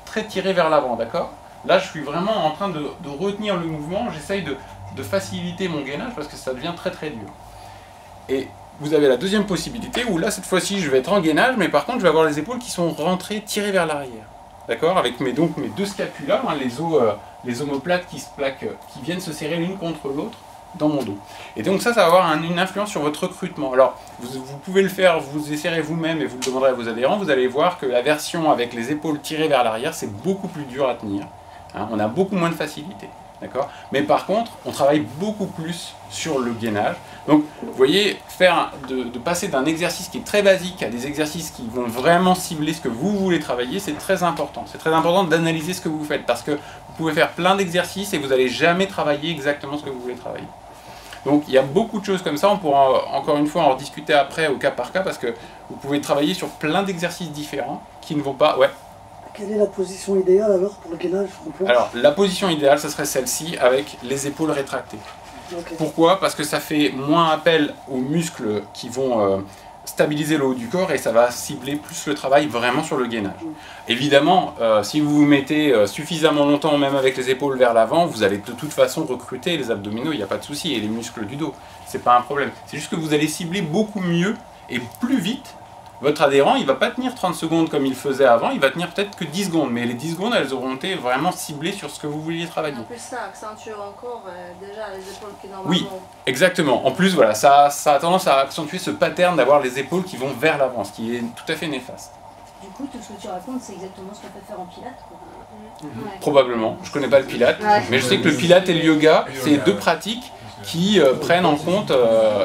très tirées vers l'avant, d'accord ? Là, je suis vraiment en train de retenir le mouvement, j'essaye de faciliter mon gainage parce que ça devient très très dur. Et vous avez la deuxième possibilité où là, cette fois-ci, je vais être en gainage, mais par contre, je vais avoir les épaules qui sont rentrées, tirées vers l'arrière. D'accord? Avec mes deux scapulas, hein, les omoplates qui viennent se serrer l'une contre l'autre dans mon dos. Et donc ça va avoir une influence sur votre recrutement. Alors, vous pouvez le faire, vous essayerez vous-même et vous le demanderez à vos adhérents, vous allez voir que la version avec les épaules tirées vers l'arrière, c'est beaucoup plus dur à tenir. Hein, on a beaucoup moins de facilité. D'accord? Mais par contre, on travaille beaucoup plus sur le gainage. Donc, vous voyez, de passer d'un exercice qui est très basique à des exercices qui vont vraiment cibler ce que vous voulez travailler, c'est très important. C'est très important d'analyser ce que vous faites parce que vous pouvez faire plein d'exercices et vous n'allez jamais travailler exactement ce que vous voulez travailler. Donc, il y a beaucoup de choses comme ça. On pourra encore une fois en rediscuter après au cas par cas parce que vous pouvez travailler sur plein d'exercices différents qui ne vont pas... Ouais. Quelle est la position idéale alors pour le gainage en planche? Alors, la position idéale, ce serait celle-ci avec les épaules rétractées. Okay. Pourquoi? Parce que ça fait moins appel aux muscles qui vont stabiliser le haut du corps et ça va cibler plus le travail vraiment sur le gainage. Évidemment, si vous vous mettez suffisamment longtemps, même avec les épaules vers l'avant, vous allez de toute façon recruter les abdominaux, il n'y a pas de souci, et les muscles du dos. C'est pas un problème. C'est juste que vous allez cibler beaucoup mieux et plus vite. Votre adhérent, il ne va pas tenir 30 secondes comme il faisait avant, il va tenir peut-être que 10 secondes. Mais les 10 secondes, elles auront été vraiment ciblées sur ce que vous vouliez travailler. En plus, ça accentue encore déjà les épaules qui normalement... Oui, exactement. En plus, voilà, ça a tendance à accentuer ce pattern d'avoir les épaules qui vont vers l'avant, ce qui est tout à fait néfaste. Du coup, tout ce que tu racontes, c'est exactement ce qu'on peut faire en pilates, quoi. Ouais. Probablement. Je ne connais pas le pilate, mais je sais que le pilate et le yoga, c'est deux pratiques qui prennent en compte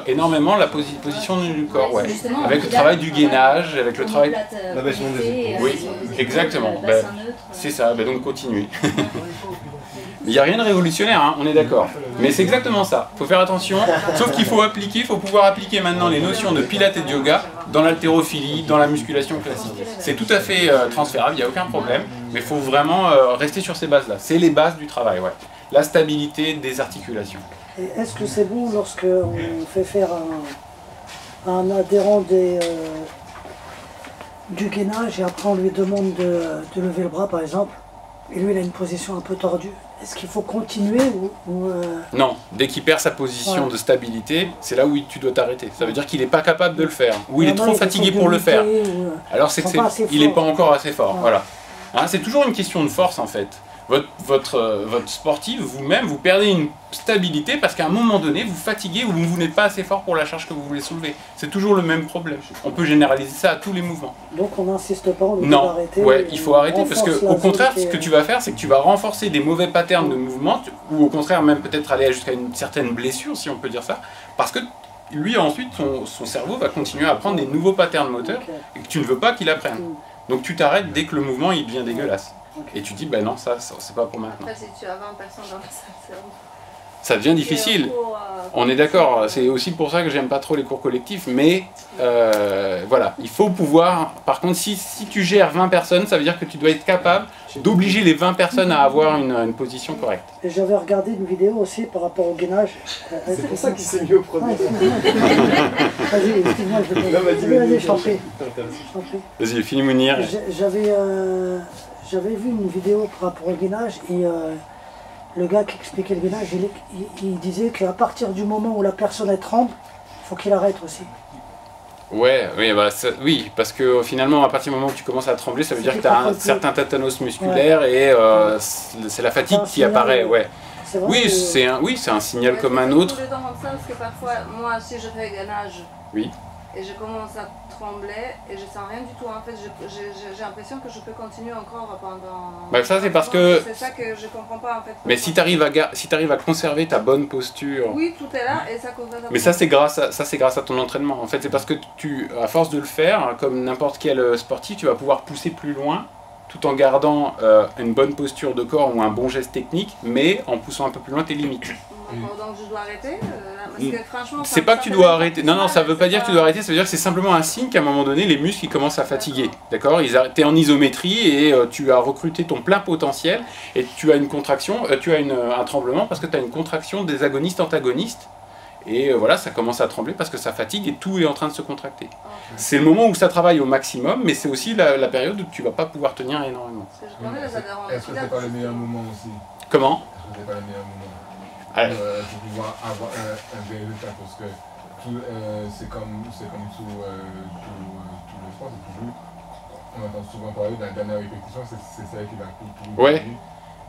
énormément la position du corps, ouais. Avec le travail du gainage, avec le travail... L'abaissement des épaules. Oui, exactement. C'est ça, donc continuez. Il n'y a rien de révolutionnaire, hein, on est d'accord. Mais c'est exactement ça. Il faut faire attention, sauf qu'il faut pouvoir appliquer maintenant les notions de pilates et de yoga dans l'haltérophilie, dans la musculation classique. C'est tout à fait transférable, il n'y a aucun problème, mais il faut vraiment rester sur ces bases-là. C'est les bases du travail, ouais. La stabilité des articulations. Et est-ce que c'est bon lorsque on fait faire à un adhérent du gainage et après on lui demande de lever le bras par exemple, et lui il a une position un peu tordue, est-ce qu'il faut continuer ou Non, dès qu'il perd sa position de stabilité, c'est là où tu dois t'arrêter. Ça veut dire qu'il n'est pas capable de le faire, ou il est trop fatigué pour le faire. Alors c'est qu'il n'est pas encore assez fort. Ouais. Voilà. Hein, c'est toujours une question de force en fait. Votre sportif, vous-même, vous perdez une stabilité parce qu'à un moment donné, vous fatiguez ou vous n'êtes pas assez fort pour la charge que vous voulez soulever. C'est toujours le même problème. On peut généraliser ça à tous les mouvements. Donc on n'insiste pas, on doit arrêter. Ouais, il faut arrêter parce que au contraire, ce que tu vas faire, c'est que tu vas renforcer des mauvais patterns de mouvement ou au contraire même peut-être aller jusqu'à une certaine blessure, si on peut dire ça, parce que lui ensuite, son cerveau va continuer à apprendre des nouveaux patterns moteurs et que tu ne veux pas qu'il apprenne. Donc tu t'arrêtes dès que le mouvement il devient dégueulasse. Et tu dis, ben non, ça c'est pas pour maintenant. Après, si tu as 20 personnes dans la salle, ça devient difficile. On est d'accord, c'est aussi pour ça que j'aime pas trop les cours collectifs, mais voilà, il faut pouvoir, par contre, si tu gères 20 personnes, ça veut dire que tu dois être capable d'obliger les 20 personnes à avoir une position correcte. Et j'avais regardé une vidéo aussi par rapport au gainage. C'est pour ça qu'il s'est mis au premier. Vas-y, excuse-moi, je vais vas-y, je t'en prie. Vas-y, finis Mounir. J'avais vu une vidéo par rapport au gainage et le gars qui expliquait le gainage, il disait qu'à partir du moment où la personne tremble, il faut qu'il arrête aussi. Ouais, oui, oui, parce que finalement, à partir du moment où tu commences à trembler, ça veut dire que tu as un certain tétanos musculaire et c'est la fatigue qui apparaît. Ouais. Oui, c'est un signal comme un autre. Je dans ça parce que parfois, moi, si je fais gainage et je commence à trembler et je sens rien du tout, en fait, j'ai l'impression que je peux continuer encore pendant... Bah ça c'est parce que... C'est ça que je comprends pas en fait. Mais si tu arrives à conserver ta bonne posture... Oui, tout est là et ça conserve... Mais ça c'est grâce à ton entraînement. En fait, c'est parce que à force de le faire, comme n'importe quel sportif, tu vas pouvoir pousser plus loin tout en gardant une bonne posture de corps ou un bon geste technique, mais en poussant un peu plus loin tes limites. Donc je dois arrêter parce que franchement... C'est pas que tu dois arrêter, non, ça veut pas dire que tu dois arrêter, ça veut dire que c'est simplement un signe qu'à un moment donné, les muscles ils commencent à fatiguer, d'accord? Tu es en isométrie et tu as recruté ton plein potentiel et tu as une contraction, tu as un tremblement parce que tu as une contraction des agonistes-antagonistes. Et voilà, ça commence à trembler parce que ça fatigue et tout est en train de se contracter. C'est le moment où ça travaille au maximum, mais c'est aussi la période où tu vas pas pouvoir tenir énormément. Est-ce que c'est pas le meilleur moment aussi? Comment? Est-ce que c'est pas le meilleur moment? pour pouvoir avoir un vrai résultat. Parce que c'est comme tout le sport, c'est toujours, on entend souvent parler de la dernière répétition, c'est ça qui va tout. Ouais,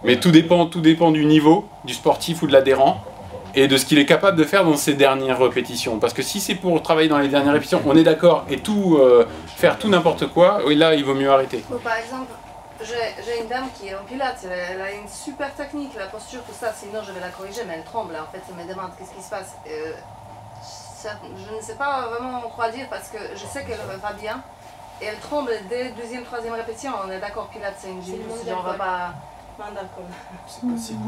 mais tout dépend du niveau du sportif ou de l'adhérent et de ce qu'il est capable de faire dans ses dernières répétitions. Parce que si c'est pour travailler dans les dernières répétitions, on est d'accord, et faire tout n'importe quoi, oui, là il vaut mieux arrêter. Bon, par exemple, j'ai une dame qui est en pilates, elle a une super technique, la posture, tout ça, sinon je vais la corriger, mais elle tremble, en fait, elle me demande qu'est-ce qui se passe. Je ne sais pas vraiment quoi dire parce que je sais qu'elle va bien, et elle tremble dès deuxième, troisième répétition, on est d'accord, pilates c'est une gymnastique, on va pas... C'est possible.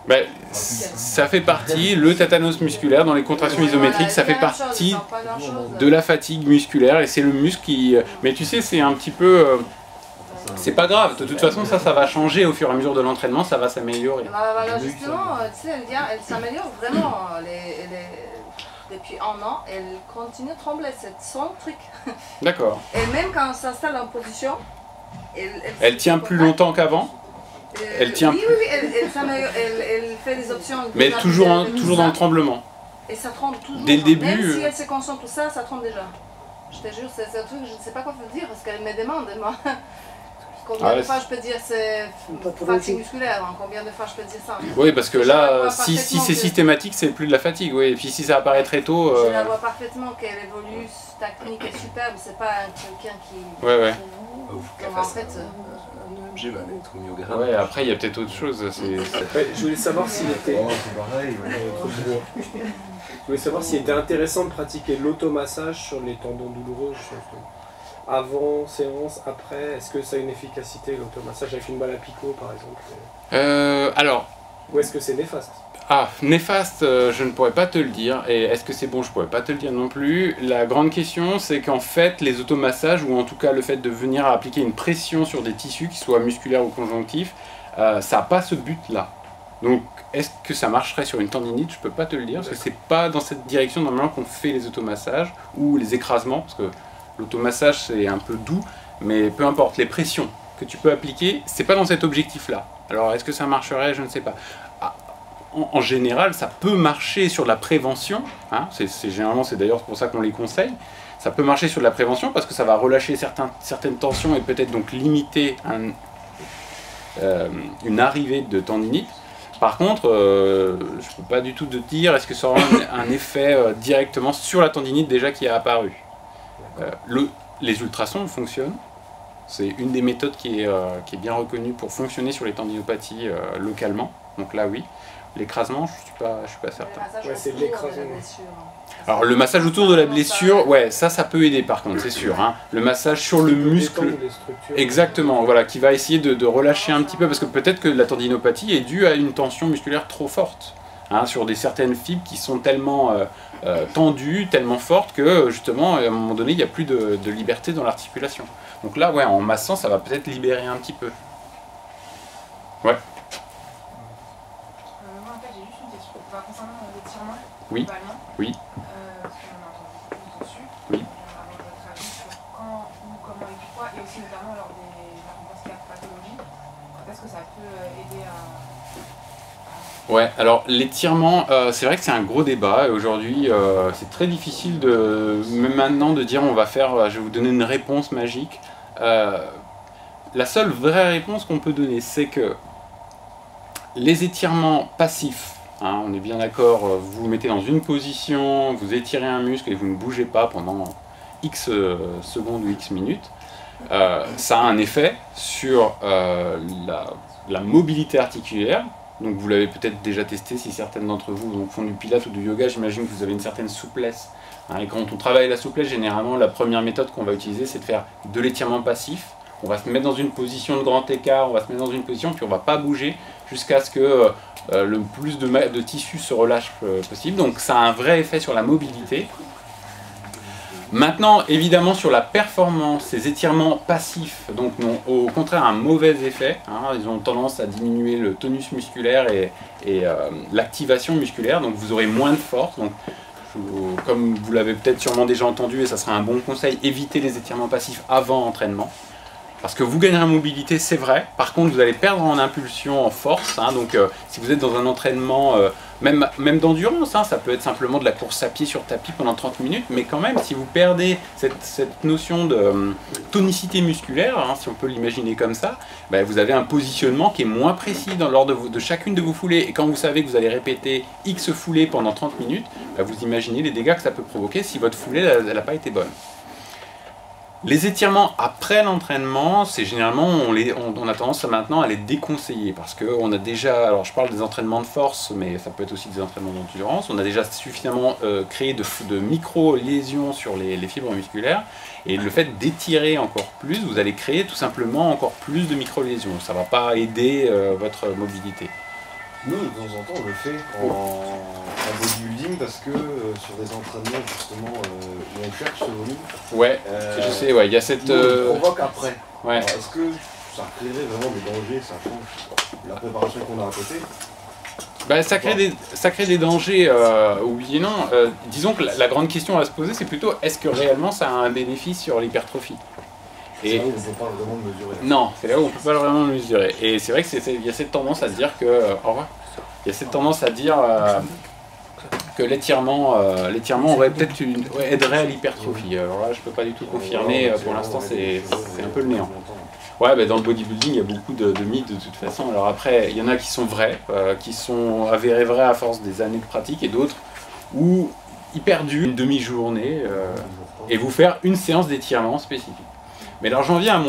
Ben, ça fait partie, le tétanos musculaire dans les contractions isométriques, ça fait partie de la fatigue musculaire et c'est le muscle qui... Mais tu sais, c'est un petit peu... c'est pas grave, de toute façon ça va changer au fur et à mesure de l'entraînement, ça va s'améliorer. Voilà, justement, tu sais, elle s'améliore vraiment depuis un an, elle continue de trembler, c'est son truc. D'accord. Et même quand on s'installe en position, elle tient plus longtemps qu'avant? Elle tient. Oui, elle fait des options. Mais toujours dans le tremblement. Et ça tremble toujours. Dès le début. Même si elle se concentre tout ça, ça tremble déjà. Je te jure, c'est un truc, je ne sais pas quoi dire parce qu'elle me demande, moi. Combien de fois je peux dire c'est fatigue musculaire, hein, combien de fois je peux dire ça? Oui, parce que là, si c'est systématique, c'est plus de la fatigue, oui. Et puis si ça apparaît très tôt. Je la vois parfaitement qu'elle évolue, sa technique est superbe, c'est pas quelqu'un qui. Ouais. Donc en fait. Ouais, après il y a peut-être autre chose. Je voulais savoir s'il était. Je voulais savoir s'il était intéressant de pratiquer l'automassage sur les tendons douloureux. Avant séance, après, est-ce que ça a une efficacité l'automassage avec une balle à picot par exemple? Alors. Ou est-ce que c'est néfaste? Ah, néfaste, je ne pourrais pas te le dire. Et est-ce que c'est bon? Je pourrais pas te le dire non plus. La grande question, c'est qu'en fait, les automassages, ou en tout cas le fait de venir appliquer une pression sur des tissus, qu'ils soient musculaires ou conjonctifs, ça n'a pas ce but-là. Donc, est-ce que ça marcherait sur une tendinite? Je peux pas te le dire, parce que c'est pas dans cette direction normalement qu'on fait les automassages, ou les écrasements, parce que l'automassage c'est un peu doux, mais peu importe, les pressions que tu peux appliquer, c'est pas dans cet objectif-là. Alors, est-ce que ça marcherait? Je ne sais pas. En général, ça peut marcher sur la prévention, hein, généralement c'est d'ailleurs pour ça qu'on les conseille, ça peut marcher sur la prévention parce que ça va relâcher certaines tensions et peut-être donc limiter une arrivée de tendinite. Par contre, je ne peux pas du tout te dire est-ce que ça aura un effet directement sur la tendinite déjà qui a apparu. Les ultrasons fonctionnent, c'est une des méthodes qui est bien reconnue pour fonctionner sur les tendinopathies localement, donc là oui. L'écrasement, je suis pas certain. Ouais, c'est l'écrasement. Alors le massage autour de la blessure, ouais, ça peut aider par contre, c'est sûr. Hein. Le massage sur le muscle, exactement, voilà, qui va essayer de relâcher un petit peu, parce que peut-être que la tendinopathie est due à une tension musculaire trop forte, hein, sur certaines fibres qui sont tellement tendues, tellement fortes que justement, à un moment donné, il n'y a plus de liberté dans l'articulation. Donc là, ouais, en massant, ça va peut-être libérer un petit peu. Ouais. Concernant l'étirement, oui. globalement, oui. Parce qu'on en a entendu beaucoup dessus, oui. J'aimerais avoir votre avis sur quand, où, comment et pourquoi, et aussi notamment lors des pathologies, quand est-ce que ça peut aider à... Ouais, alors l'étirement, c'est vrai que c'est un gros débat, et aujourd'hui c'est très difficile même maintenant de dire on va faire, je vais vous donner une réponse magique. La seule vraie réponse qu'on peut donner, c'est que les étirements passifs, hein, on est bien d'accord, vous vous mettez dans une position, vous étirez un muscle et vous ne bougez pas pendant X secondes ou X minutes, ça a un effet sur la mobilité articulaire. Donc vous l'avez peut-être déjà testé si certaines d'entre vous font du pilates ou du yoga, j'imagine que vous avez une certaine souplesse. Hein, et quand on travaille la souplesse, généralement la première méthode qu'on va utiliser, c'est de faire de l'étirement passif. On va se mettre dans une position de grand écart, on va se mettre dans une position, puis on ne va pas bouger jusqu'à ce que le plus de tissu se relâche possible. Donc ça a un vrai effet sur la mobilité. Maintenant, évidemment, sur la performance, ces étirements passifs donc, n'ont au contraire un mauvais effet. Hein, ils ont tendance à diminuer le tonus musculaire et l'activation musculaire, donc vous aurez moins de force. Donc, comme vous l'avez peut-être sûrement déjà entendu, et ça sera un bon conseil, évitez les étirements passifs avant entraînement. Parce que vous gagnerez en mobilité, c'est vrai. Par contre, vous allez perdre en impulsion, en force. Hein. Donc, si vous êtes dans un entraînement, même d'endurance, hein, ça peut être simplement de la course à pied sur tapis pendant 30 minutes. Mais quand même, si vous perdez cette notion de tonicité musculaire, hein, si on peut l'imaginer comme ça, ben, vous avez un positionnement qui est moins précis lors de chacune de vos foulées. Et quand vous savez que vous allez répéter X foulées pendant 30 minutes, ben, vous imaginez les dégâts que ça peut provoquer si votre foulée n'a pas été bonne. Les étirements après l'entraînement, c'est généralement, on a tendance maintenant à les déconseiller parce qu'on a déjà, alors je parle des entraînements de force, mais ça peut être aussi des entraînements d'endurance, on a déjà suffisamment créé de micro-lésions sur les fibres musculaires, et le fait d'étirer encore plus, vous allez créer tout simplement encore plus de micro-lésions. Ça ne va pas aider votre mobilité. Nous, de temps en temps, on le fait en bodybuilding parce que sur des entraînements justement où on cherche ce volume. Ouais, je sais, ouais, il y a cette. On provoque après. Ouais. Est-ce que ça créerait vraiment des dangers, sachant la préparation qu'on a à côté? Bah, ça crée des dangers, oui et non. Disons que la grande question à se poser, c'est plutôt est-ce que réellement ça a un bénéfice sur l'hypertrophie? C'est là où on ne peut pas vraiment le mesurer. Non, c'est là où on ne peut pas vraiment le mesurer. Et c'est vrai qu'il y a cette tendance à se dire que. Au revoir. Il y a cette tendance à dire que l'étirement aurait peut-être aiderait à l'hypertrophie. Alors là, je ne peux pas du tout confirmer. Pour l'instant, c'est un peu le néant. Ouais, bah dans le bodybuilding, il y a beaucoup de mythes de toute façon. Alors après, il y en a qui sont vrais, qui sont avérés vrais à force des années de pratique, et d'autres où ils perdent une demi-journée et vous faire une séance d'étirement spécifique. Mais alors j'en viens à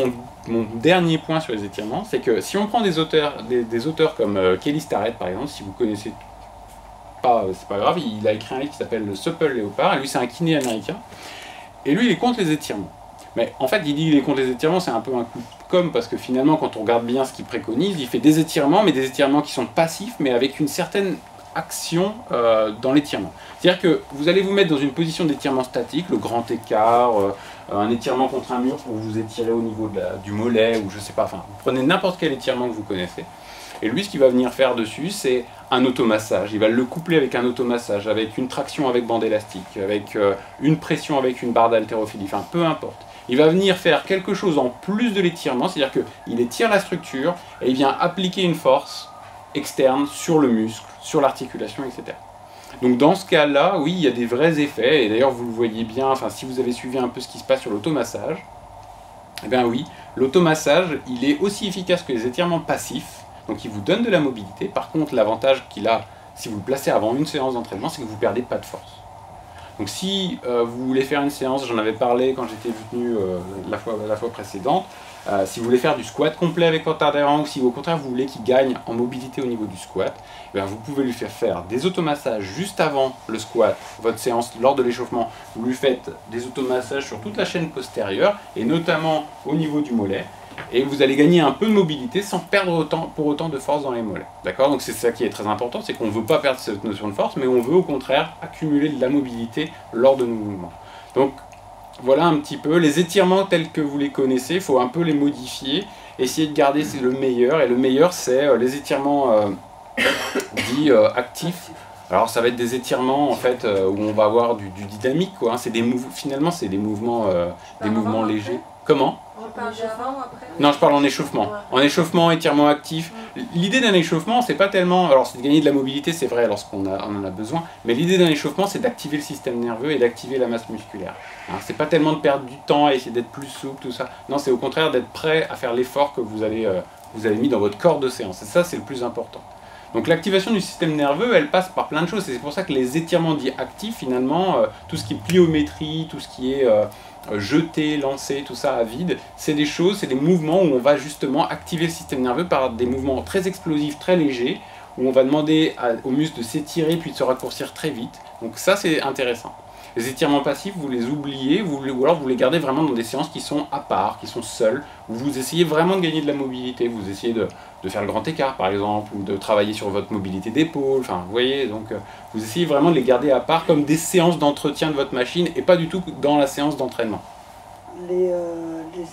mon dernier point sur les étirements, c'est que si on prend des auteurs comme Kelly Starrett par exemple, si vous connaissez pas, c'est pas grave, il a écrit un livre qui s'appelle Le Supple Léopard, et lui c'est un kiné américain, et lui il est contre les étirements. Mais en fait il dit qu'il est contre les étirements, c'est un peu un coup de com', parce que finalement quand on regarde bien ce qu'il préconise, il fait des étirements, mais des étirements qui sont passifs, mais avec une certaine action dans l'étirement. C'est-à-dire que vous allez vous mettre dans une position d'étirement statique, le grand écart, un étirement contre un mur pour vous étirer au niveau du mollet, ou je sais pas, enfin, vous prenez n'importe quel étirement que vous connaissez, et lui ce qu'il va venir faire dessus, c'est un automassage. Il va le coupler avec un automassage, avec une traction avec bande élastique, avec une pression avec une barre d'haltérophilie, enfin peu importe. Il va venir faire quelque chose en plus de l'étirement, c'est-à-dire qu'il étire la structure, et il vient appliquer une force externe sur le muscle, sur l'articulation, etc. Donc dans ce cas-là, oui, il y a des vrais effets, et d'ailleurs vous le voyez bien, enfin si vous avez suivi un peu ce qui se passe sur l'automassage, eh bien oui, l'automassage, il est aussi efficace que les étirements passifs, donc il vous donne de la mobilité. Par contre, l'avantage qu'il a, si vous le placez avant une séance d'entraînement, c'est que vous ne perdez pas de force. Donc si vous voulez faire une séance, j'en avais parlé quand j'étais venu la fois précédente, si vous voulez faire du squat complet avec votre adhérent, ou si au contraire vous voulez qu'il gagne en mobilité au niveau du squat, eh bien, vous pouvez lui faire des automassages juste avant le squat, votre séance lors de l'échauffement. Vous lui faites des automassages sur toute la chaîne postérieure, et notamment au niveau du mollet, et vous allez gagner un peu de mobilité sans perdre pour autant de force dans les mollets. D'accord? Donc c'est ça qui est très important, c'est qu'on ne veut pas perdre cette notion de force, mais on veut au contraire accumuler de la mobilité lors de nos mouvements. Donc voilà un petit peu, les étirements tels que vous les connaissez, il faut un peu les modifier, essayer de garder le meilleur, et le meilleur c'est les étirements dits actifs. Alors ça va être des étirements en fait où on va avoir du dynamique, quoi, hein. Finalement c'est des mouvements légers. Comment? On parle d'avant ou après? Non, je parle en échauffement. En échauffement, étirement actif. L'idée d'un échauffement, c'est pas tellement... Alors, c'est de gagner de la mobilité, c'est vrai, lorsqu'on en a besoin. Mais l'idée d'un échauffement, c'est d'activer le système nerveux et d'activer la masse musculaire. Hein, c'est pas tellement de perdre du temps à essayer d'être plus souple, tout ça. Non, c'est au contraire d'être prêt à faire l'effort que vous avez mis dans votre corps de séance. Et ça, c'est le plus important. Donc l'activation du système nerveux, elle passe par plein de choses. C'est pour ça que les étirements dits actifs, finalement, tout ce qui est pliométrie, tout ce qui est jeter, lancer, tout ça à vide, c'est des choses, c'est des mouvements où on va justement activer le système nerveux par des mouvements très explosifs, très légers, où on va demander aux muscles de s'étirer puis de se raccourcir très vite. Donc ça, c'est intéressant. Les étirements passifs, vous les oubliez, ou alors vous les gardez vraiment dans des séances qui sont à part, qui sont seules, où vous essayez vraiment de gagner de la mobilité, vous essayez de faire le grand écart par exemple, ou de travailler sur votre mobilité d'épaule, enfin vous voyez, donc vous essayez vraiment de les garder à part comme des séances d'entretien de votre machine, et pas du tout dans la séance d'entraînement. Les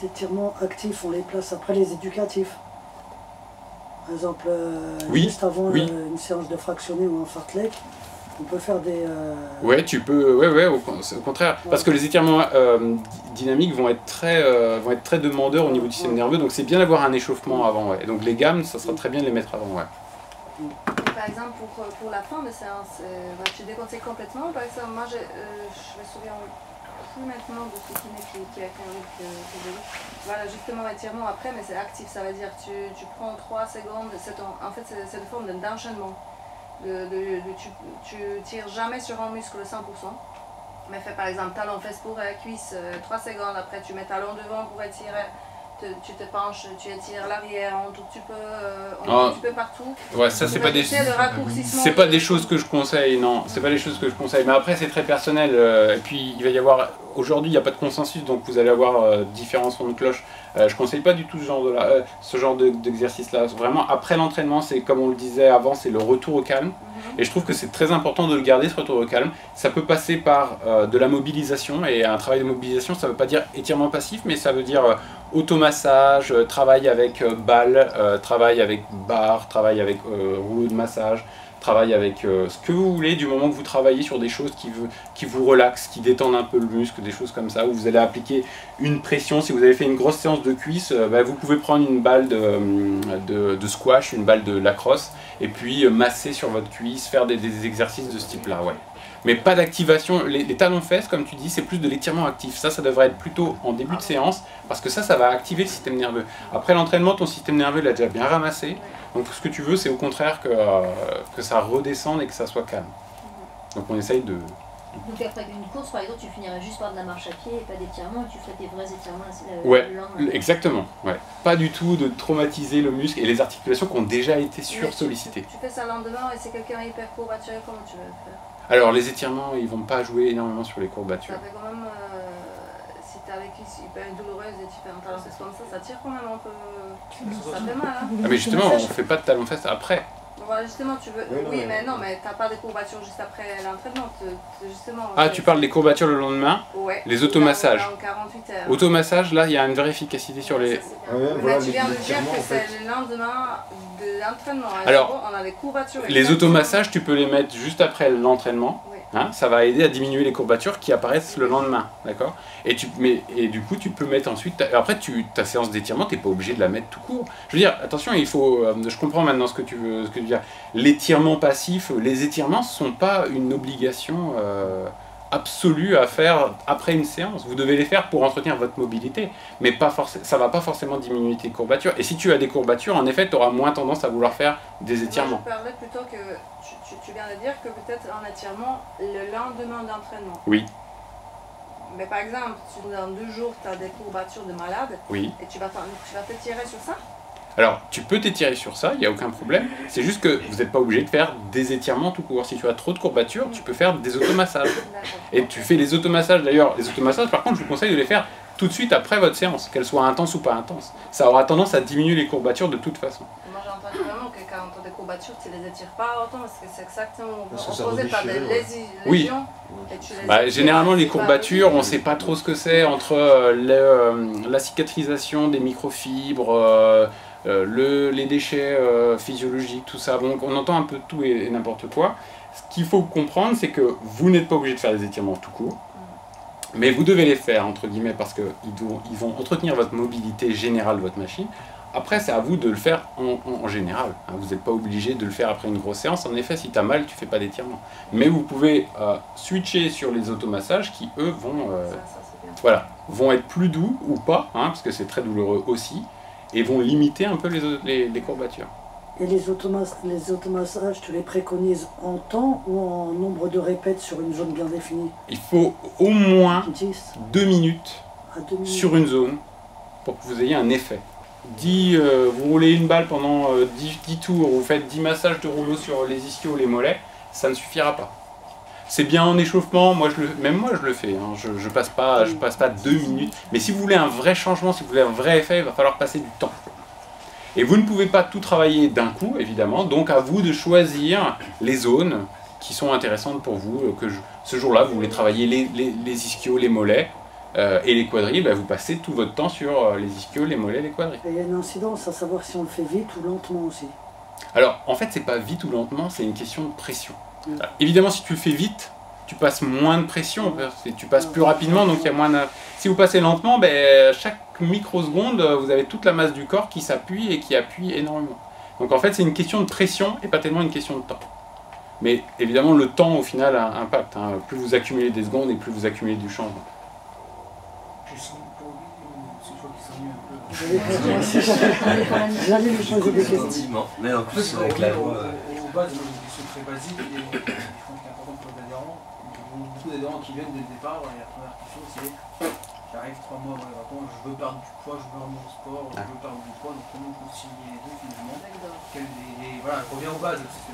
étirements actifs, on les place après les éducatifs. Par exemple, oui, juste avant oui. Une séance de fractionné ou un fartlek, On peut faire des... Ouais, tu peux, ouais, au contraire, parce que les étirements dynamiques vont être très demandeurs au niveau du système nerveux, donc c'est bien d'avoir un échauffement avant, ouais. Donc les gammes, ça sera très bien de les mettre avant, ouais. Par exemple, pour la fin de séance, tu déconseilles complètement. Par exemple, moi, je me souviens plus maintenant de ce qui a fait un livre que j'ai lu. Voilà, justement, étirement après, mais c'est actif, ça veut dire tu prends 3 secondes, en fait, c'est une forme d'enchaînement. Tu tires jamais sur un muscle 100%, mais fais par exemple talon fesse pour cuisse 3 secondes, après tu mets talon devant pour étirer, tu te penches, tu étires l'arrière un tout petit peu, partout. Ouais, ça c'est pas des choses que je conseille, non, c'est pas des choses que je conseille, mais après c'est très personnel, et puis il va y avoir, aujourd'hui il n'y a pas de consensus, donc vous allez avoir différents sons de cloche. Je conseille pas du tout ce genre d'exercice là, vraiment après l'entraînement, c'est comme on le disait avant, c'est le retour au calme, et je trouve que c'est très important de le garder, ce retour au calme. Ça peut passer par de la mobilisation, et un travail de mobilisation ça veut pas dire étirement passif, mais ça veut dire automassage, travail avec balle, travail avec barre, travail avec rouleau de massage, travail avec ce que vous voulez, du moment que vous travaillez sur des choses qui vous relaxent, qui détendent un peu le muscle, des choses comme ça, où vous allez appliquer une pression. Si vous avez fait une grosse séance de cuisse, vous pouvez prendre une balle de squash, une balle de lacrosse, et puis masser sur votre cuisse, faire des exercices de ce type-là, ouais. Mais pas d'activation. Les talons-fesses, comme tu dis, c'est plus de l'étirement actif. Ça devrait être plutôt en début de séance, parce que ça va activer le système nerveux. Après l'entraînement, ton système nerveux l'a déjà bien ramassé. Donc ce que tu veux, c'est au contraire que ça redescende et que ça soit calme. Donc on essaye de... Donc après une course, par exemple, tu finirais juste par de la marche à pied et pas d'étirement, et tu ferais des vrais étirements ouais, le lendemain. Exactement. Ouais. Pas du tout de traumatiser le muscle et les articulations qui ont déjà été sursollicitées. Tu fais ça le lendemain et c'est quelqu'un hyper courbaturé, comment tu veux le faire? Alors les étirements, ils vont pas jouer énormément sur les courbatures. Ça fait quand même, si tu as les cuisses hyper douloureuses et tu fais un talon fesse comme ça tire quand même un peu, ça fait mal. Hein. Ah mais justement, on fait pas de talon fesse après. Voilà, justement, tu veux. Oui, mais non, mais t'as pas de courbatures juste après l'entraînement. Justement. Ah, tu parles des courbatures le lendemain? Ouais. Les automassages. En 48 heures. Automassage, là, il y a une vraie efficacité sur les. Mais tu viens de dire que c'est le lendemain de l'entraînement. Alors, on a des courbatures. Les automassages, tu peux les mettre juste après l'entraînement. Hein, ça va aider à diminuer les courbatures qui apparaissent le lendemain, d'accord? Et du coup, tu peux mettre ensuite... Après, ta séance d'étirement, tu n'es pas obligé de la mettre tout court. Je veux dire, attention, il faut... je comprends maintenant ce que tu veux dire. L'étirement passif, les étirements ne sont pas une obligation absolue à faire après une séance. Vous devez les faire pour entretenir votre mobilité, mais ça ne va pas forcément diminuer tes courbatures. Et si tu as des courbatures, en effet, tu auras moins tendance à vouloir faire des étirements. Je parlais plutôt que... Tu viens de dire que peut-être un étirement le lendemain d'entraînement. Oui. Mais par exemple, dans 2 jours, tu as des courbatures de malade. Oui. Et tu vas t'étirer sur ça? Alors, tu peux t'étirer sur ça, il n'y a aucun problème. C'est juste que vous n'êtes pas obligé de faire des étirements tout court. Si tu as trop de courbatures, tu peux faire des automassages. Et tu fais les automassages. D'ailleurs, les automassages, par contre, je vous conseille de les faire tout de suite après votre séance, qu'elle soit intense ou pas intense. Ça aura tendance à diminuer les courbatures de toute façon. Moi, j'entends vraiment que quand tu as des courbatures, tu les étires pas autant parce que c'est exactement opposé par des lésions. Oui. Généralement, les courbatures, on ne sait pas trop ce que c'est entre la cicatrisation des microfibres, les déchets physiologiques, tout ça. Donc, on entend un peu tout et n'importe quoi. Ce qu'il faut comprendre, c'est que vous n'êtes pas obligé de faire des étirements tout court. Mais vous devez les faire, entre guillemets, parce qu'ils vont entretenir votre mobilité générale de votre machine. Après, c'est à vous de le faire en général. Vous n'êtes pas obligé de le faire après une grosse séance. En effet, si tu as mal, tu ne fais pas d'étirement. Mais vous pouvez switcher sur les automassages qui, eux, vont être plus doux ou pas, parce que c'est très douloureux aussi, et vont limiter un peu les courbatures. Et les automassages, tu les préconises en temps ou en nombre de répètes sur une zone bien définie? Il faut au moins 2 minutes sur une zone pour que vous ayez un effet. Vous roulez une balle pendant 10 tours, vous faites 10 massages de rouleau sur les ischios, les mollets, ça ne suffira pas. C'est bien en échauffement, même moi je le fais, je passe pas 2 minutes. Mais si vous voulez un vrai changement, si vous voulez un vrai effet, il va falloir passer du temps. Et vous ne pouvez pas tout travailler d'un coup, évidemment, donc à vous de choisir les zones qui sont intéressantes pour vous. Ce jour-là, vous voulez travailler les ischios, les mollets et les quadrilles, vous passez tout votre temps sur les ischios, les mollets, les quadrilles. Et il y a une incidence à savoir si on le fait vite ou lentement aussi. Alors, en fait, c'est pas vite ou lentement, c'est une question de pression. Évidemment, si tu le fais vite, tu passes moins de pression, tu passes plus rapidement, donc il y a moins de... Si vous passez lentement, chaque microseconde, vous avez toute la masse du corps qui s'appuie et qui appuie énormément. Donc en fait, c'est une question de pression et pas tellement une question de temps. Mais évidemment, le temps, au final, a un impact. Hein. Plus vous accumulez des secondes et plus vous accumulez du changement. J'allais lui poser des questions. Mais en plus, avec la loi... Au bas, c'est une question très basique et je pense qu'il est important pour les adhérents. Beaucoup d'adhérents qui viennent dès le départ, et la première question c'est j'arrive 3 mois avant les vacances, je veux perdre du poids, je veux revenir au sport, je veux perdre du poids, donc comment on peut concilier les deux finalement. Voilà, je reviens aux bases, c'est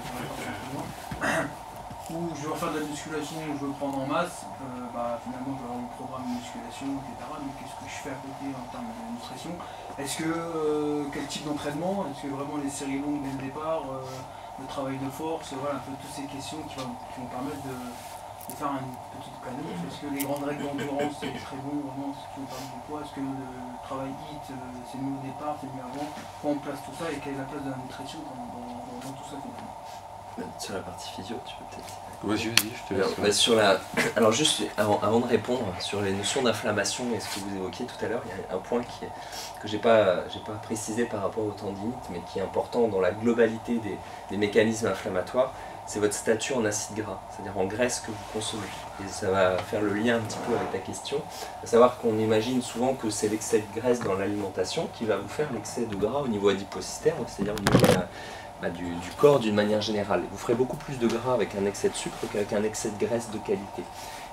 ou je veux refaire de la musculation, je veux prendre en masse, finalement je vais avoir mon programme de musculation, etc. Mais qu'est-ce que je fais à côté en termes de nutrition? Est-ce que quel type d'entraînement? Est-ce que vraiment les séries longues dès le départ, le travail de force, voilà un peu toutes ces questions qui vont permettre de faire une petite planif. Est-ce que les grandes règles d'endurance c'est très bon vraiment si on parle du poids? Est-ce que le travail HIIT c'est mieux au départ, c'est mieux avant? Comment on place tout ça et quelle est la place de la nutrition dans tout ça finalement? Sur la partie physio, tu peux peut-être... Vas-y, je te laisse. Alors juste avant de répondre sur les notions d'inflammation et ce que vous évoquiez tout à l'heure, il y a un point que j'ai pas précisé par rapport au tendinite, mais qui est important dans la globalité des mécanismes inflammatoires, c'est votre statut en acide gras, c'est-à-dire en graisse que vous consommez. Et ça va faire le lien un petit peu avec ta question, à savoir qu'on imagine souvent que c'est l'excès de graisse dans l'alimentation qui va vous faire l'excès de gras au niveau adipocystère, c'est-à-dire au niveau du corps d'une manière générale. Vous ferez beaucoup plus de gras avec un excès de sucre qu'avec un excès de graisse de qualité.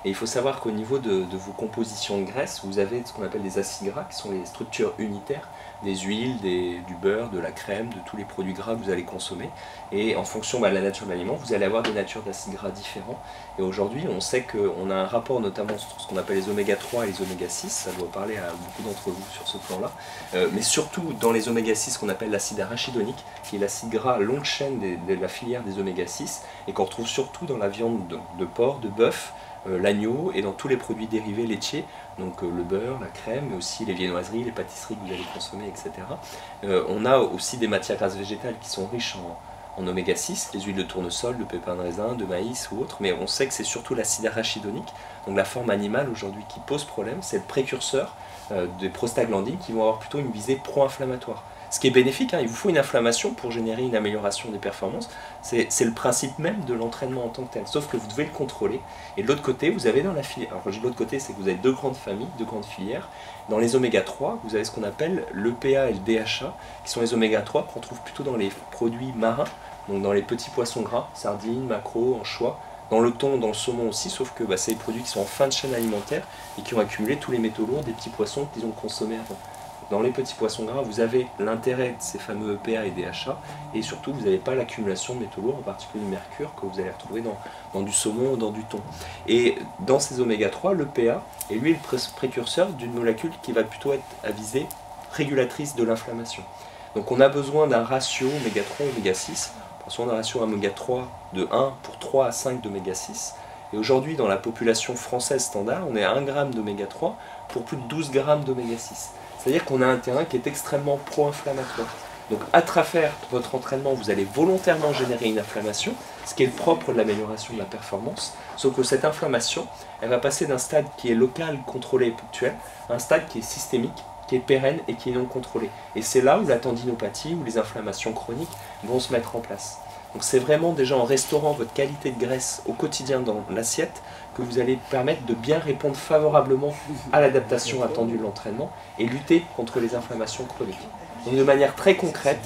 Et il faut savoir qu'au niveau de vos compositions de graisse, vous avez ce qu'on appelle des acides gras, qui sont les structures unitaires, des huiles, du beurre, de la crème, de tous les produits gras que vous allez consommer. Et en fonction de la nature de l'aliment, vous allez avoir des natures d'acides gras différents. Et aujourd'hui, on sait qu'on a un rapport notamment sur ce qu'on appelle les oméga 3 et les oméga 6, ça doit parler à beaucoup d'entre vous sur ce plan-là, mais surtout dans les oméga 6 qu'on appelle l'acide arachidonique, qui est l'acide gras longue chaîne de la filière des oméga 6, et qu'on retrouve surtout dans la viande de porc, de bœuf, l'agneau et dans tous les produits dérivés laitiers, donc le beurre, la crème, mais aussi les viennoiseries, les pâtisseries que vous allez consommer, etc. On a aussi des matières grasses végétales qui sont riches en oméga 6, les huiles de tournesol, de pépins de raisin, de maïs ou autres, mais on sait que c'est surtout l'acide arachidonique, donc la forme animale aujourd'hui qui pose problème, c'est le précurseur des prostaglandines qui vont avoir plutôt une visée pro-inflammatoire. Ce qui est bénéfique, hein, il vous faut une inflammation pour générer une amélioration des performances, c'est le principe même de l'entraînement en tant que tel, sauf que vous devez le contrôler. Et de l'autre côté, vous avez dans la filière, alors quand je dis de l'autre côté, c'est que vous avez deux grandes familles, deux grandes filières. Dans les oméga 3, vous avez ce qu'on appelle l'EPA et le DHA, qui sont les oméga 3 qu'on trouve plutôt dans les produits marins, donc dans les petits poissons gras, sardines, maquereaux, anchois, dans le thon, dans le saumon aussi, sauf que c'est des produits qui sont en fin de chaîne alimentaire et qui ont accumulé tous les métaux lourds des petits poissons qu'ils ont consommés avant. Dans les petits poissons gras, vous avez l'intérêt de ces fameux EPA et DHA, et surtout vous n'avez pas l'accumulation de métaux lourds, en particulier du mercure, que vous allez retrouver dans du saumon ou dans du thon. Et dans ces oméga 3, l'EPA est lui le précurseur d'une molécule qui va plutôt être à visée régulatrice de l'inflammation. Donc on a besoin d'un ratio oméga 3, oméga 6, on a un ratio oméga 3 de 1 pour 3 à 5 d'oméga 6. Et aujourd'hui, dans la population française standard, on est à 1 g d'oméga 3 pour plus de 12 g d'oméga 6. C'est-à-dire qu'on a un terrain qui est extrêmement pro-inflammatoire. Donc à travers votre entraînement, vous allez volontairement générer une inflammation, ce qui est le propre de l'amélioration de la performance, sauf que cette inflammation, elle va passer d'un stade qui est local, contrôlé et ponctuel, à un stade qui est systémique, qui est pérenne et qui est non contrôlé. Et c'est là où la tendinopathie ou les inflammations chroniques vont se mettre en place. Donc c'est vraiment déjà en restaurant votre qualité de graisse au quotidien dans l'assiette que vous allez permettre de bien répondre favorablement à l'adaptation attendue de l'entraînement et lutter contre les inflammations chroniques. Donc de manière très concrète,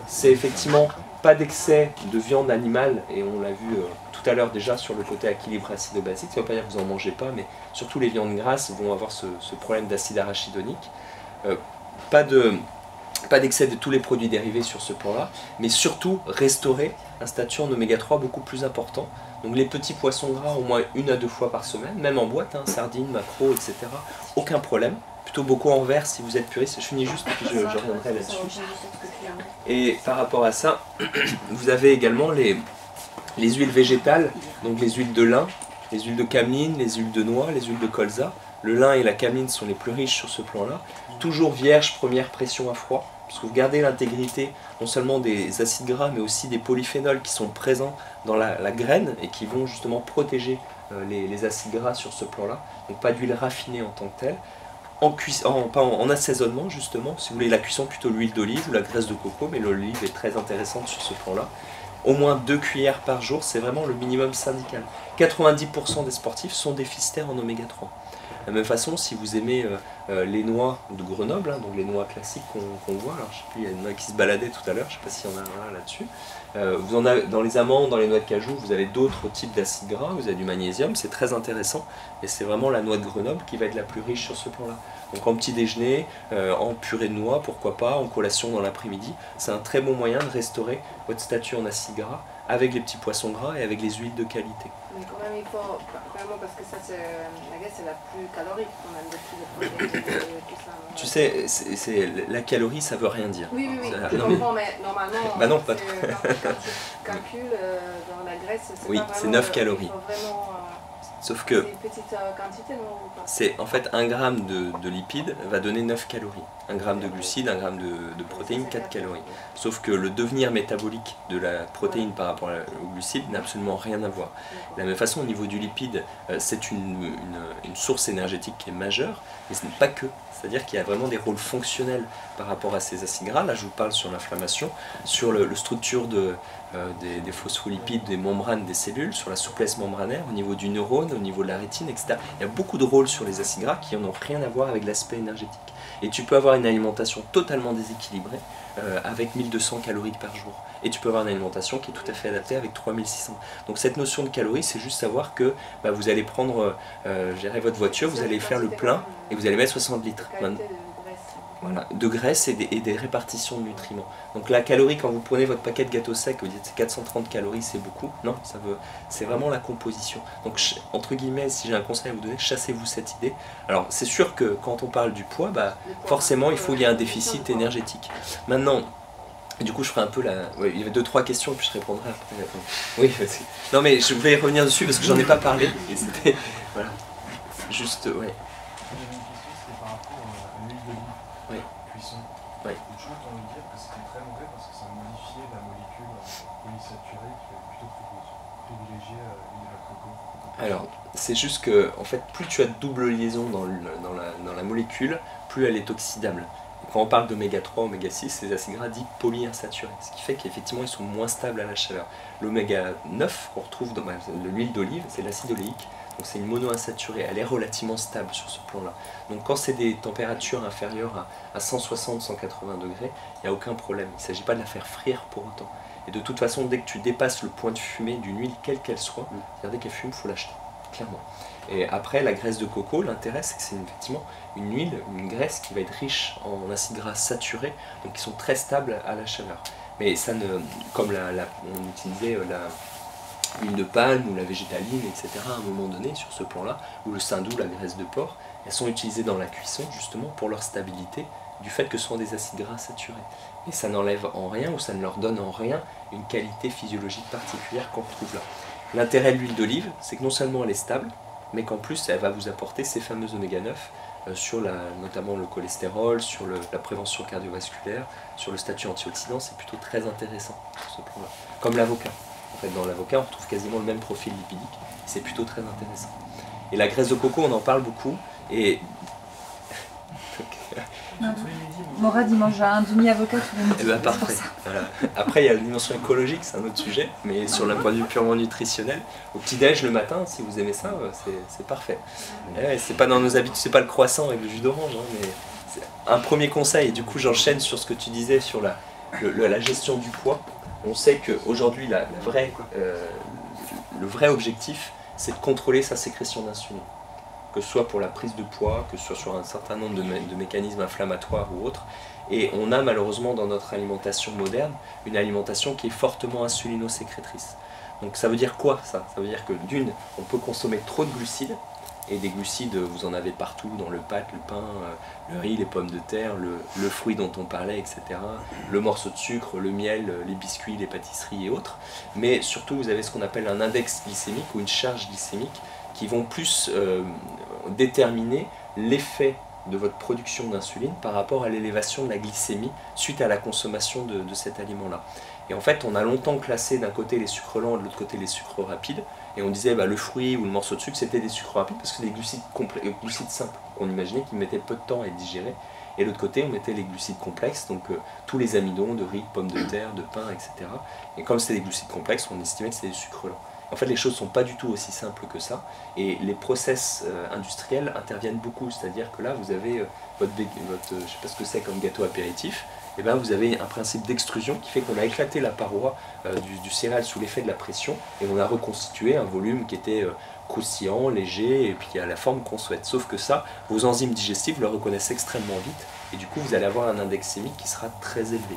c'est effectivement pas d'excès de viande animale, et on l'a vu tout à l'heure déjà sur le côté équilibre acido-basique, ça ne veut pas dire que vous n'en mangez pas, mais surtout les viandes grasses vont avoir ce problème d'acide arachidonique. Pas d'excès de tous les produits dérivés sur ce plan-là, mais surtout restaurer un statut en oméga 3 beaucoup plus important. Donc les petits poissons gras au moins 1 à 2 fois par semaine, même en boîte, hein, sardines, maquereaux, etc. Aucun problème. Plutôt beaucoup en verre si vous êtes puriste. Je finis juste et puis je reviendrai là-dessus. Et par rapport à ça, vous avez également les huiles végétales, donc les huiles de lin, les huiles de cameline, les huiles de noix, les huiles de colza. Le lin et la cameline sont les plus riches sur ce plan-là. Toujours vierge, première pression à froid. parce que vous gardez l'intégrité non seulement des acides gras, mais aussi des polyphénols qui sont présents dans la graine et qui vont justement protéger les acides gras sur ce plan-là. Donc pas d'huile raffinée en tant que telle. En assaisonnement justement, si vous voulez la cuisson, plutôt l'huile d'olive ou la graisse de coco, mais l'olive est très intéressante sur ce plan-là. Au moins 2 cuillères par jour, c'est vraiment le minimum syndical. 90% des sportifs sont déficitaires en oméga 3. De la même façon, si vous aimez les noix de Grenoble, hein, donc les noix classiques qu'on voit, alors je sais plus, il y a une noix qui se baladait tout à l'heure, je ne sais pas s'il y en a un là-dessus. Vous en avez dans les amandes, dans les noix de cajou, vous avez d'autres types d'acides gras, vous avez du magnésium, c'est très intéressant, et c'est vraiment la noix de Grenoble qui va être la plus riche sur ce plan-là. Donc en petit déjeuner, en purée de noix, pourquoi pas, en collation dans l'après-midi, c'est un très bon moyen de restaurer votre statut en acides gras avec les petits poissons gras et avec les huiles de qualité. Mais quand même, il faut vraiment, parce que ça, la graisse, c'est la plus calorique quand même, de tous les protéines et tout ça. Non? Tu sais, la calorie, ça veut rien dire. Oui, Ça, je comprends, mais normalement, bah non, pas trop. Quand tu calcules dans la graisse, c'est oui, pas vraiment... c'est 9 calories. Il faut vraiment... Sauf que c'est une petite quantité, non? c'est en fait 1 gramme de lipides va donner 9 calories. 1 gramme de glucides, 1 gramme de protéines, 4 calories. Sauf que le devenir métabolique de la protéine par rapport aux glucides n'a absolument rien à voir. De la même façon, au niveau du lipide, c'est une source énergétique qui est majeure, mais ce n'est pas que. C'est-à-dire qu'il y a vraiment des rôles fonctionnels par rapport à ces acides gras. Là, je vous parle sur l'inflammation, sur la structure des phospholipides, des membranes des cellules, sur la souplesse membranaire, au niveau du neurone, au niveau de la rétine, etc. Il y a beaucoup de rôles sur les acides gras qui n'ont rien à voir avec l'aspect énergétique. Et tu peux avoir une alimentation totalement déséquilibrée avec 1200 calories par jour. Et tu peux avoir une alimentation qui est tout à fait adaptée avec 3600. Donc cette notion de calories, c'est juste savoir que vous allez prendre votre voiture, vous allez faire le plein et vous allez mettre 60 litres. Voilà, de graisse et des répartitions de nutriments. Donc la calorie, quand vous prenez votre paquet de gâteau sec, vous dites 430 calories, c'est beaucoup. Non, c'est vraiment la composition. Donc entre guillemets, si j'ai un conseil à vous donner, chassez-vous cette idée. Alors c'est sûr que quand on parle du poids, forcément il faut qu'il y ait un déficit énergétique. Maintenant, du coup je ferai un peu la... Ouais, il y avait 2-3 questions et puis je répondrai après. Oui, non mais je voulais revenir dessus parce que j'en ai pas parlé. Et c'était... Voilà. Juste, ouais. Ouais. J'ai entendu dire que c'était très mauvais parce que ça modifiait la molécule polysaturée qui est plutôt privilégiée à l'huile de coco. Alors, c'est juste que, en fait, plus tu as de double liaison dans la molécule, plus elle est oxydable. Et quand on parle d'oméga 3, oméga 6, c'est des acides gras dits polyinsaturés, ce qui fait qu'effectivement ils sont moins stables à la chaleur. L'oméga 9 qu'on retrouve dans l'huile d'olive, c'est l'acide oléique. Donc c'est une monoinsaturée, elle est relativement stable sur ce plan-là. Donc quand c'est des températures inférieures à 160-180 degrés, il n'y a aucun problème. Il ne s'agit pas de la faire frire pour autant. Et de toute façon, dès que tu dépasses le point de fumée d'une huile, quelle qu'elle soit, dès qu'elle fume, il faut l'acheter, clairement. Et après, la graisse de coco, l'intérêt, c'est que c'est effectivement une huile, une graisse qui va être riche en acides gras saturés, donc qui sont très stables à la chaleur. Mais ça ne, comme on utilisait l'huile de palme ou la végétaline, etc. à un moment donné sur ce plan-là, ou le saindoux, la graisse de porc, elles sont utilisées dans la cuisson justement pour leur stabilité du fait que ce sont des acides gras saturés. Et ça n'enlève en rien ou ça ne leur donne en rien une qualité physiologique particulière qu'on retrouve là. L'intérêt de l'huile d'olive, c'est que non seulement elle est stable, mais qu'en plus elle va vous apporter ces fameux oméga 9 sur notamment le cholestérol, sur la prévention cardiovasculaire, sur le statut antioxydant, c'est plutôt très intéressant sur ce plan-là. Comme l'avocat. En fait, dans l'avocat, on retrouve quasiment le même profil lipidique. C'est plutôt très intéressant. Et la graisse de coco, on en parle beaucoup. Et Morad, il mange un demi-avocat tous les midis. Eh ben, parfait. Voilà. Après, il y a la dimension écologique, c'est un autre sujet, mais sur le point de vue purement nutritionnel, au petit-déj le matin, si vous aimez ça, c'est parfait. C'est pas dans nos habitudes, c'est pas le croissant avec le jus d'orange, hein, mais c'est un premier conseil. Et du coup, j'enchaîne sur ce que tu disais sur la gestion du poids. On sait qu'aujourd'hui, le vrai objectif, c'est de contrôler sa sécrétion d'insuline. Que ce soit pour la prise de poids, que ce soit sur un certain nombre de mécanismes inflammatoires ou autres. Et on a malheureusement dans notre alimentation moderne, une alimentation qui est fortement insulino-sécrétrice. Donc ça veut dire quoi ça? Ça veut dire que d'une, on peut consommer trop de glucides, et des glucides, vous en avez partout, dans le pâte, le pain, le riz, les pommes de terre, le fruit dont on parlait, etc. Le morceau de sucre, le miel, les biscuits, les pâtisseries et autres. Mais surtout, vous avez ce qu'on appelle un index glycémique ou une charge glycémique qui vont plus déterminer l'effet de votre production d'insuline par rapport à l'élévation de la glycémie suite à la consommation de cet aliment-là. Et en fait, on a longtemps classé d'un côté les sucres lents et de l'autre côté les sucres rapides. Et on disait le fruit ou le morceau de sucre, c'était des sucres rapides parce que c'est des glucides simples. On imaginait qu'ils mettaient peu de temps à être digérés. Et de l'autre côté, on mettait les glucides complexes, donc tous les amidons de riz, de pommes de terre, de pain, etc. Et comme c'était des glucides complexes, on estimait que c'était des sucres lents. En fait, les choses ne sont pas du tout aussi simples que ça. Et les process industriels interviennent beaucoup. C'est-à-dire que là, vous avez votre je ne sais pas ce que c'est comme gâteau apéritif. Et ben, vous avez un principe d'extrusion qui fait qu'on a éclaté la paroi du céréal sous l'effet de la pression et on a reconstitué un volume qui était croustillant, léger et puis à la forme qu'on souhaite. Sauf que ça, vos enzymes digestives le reconnaissent extrêmement vite et du coup vous allez avoir un index glycémique qui sera très élevé.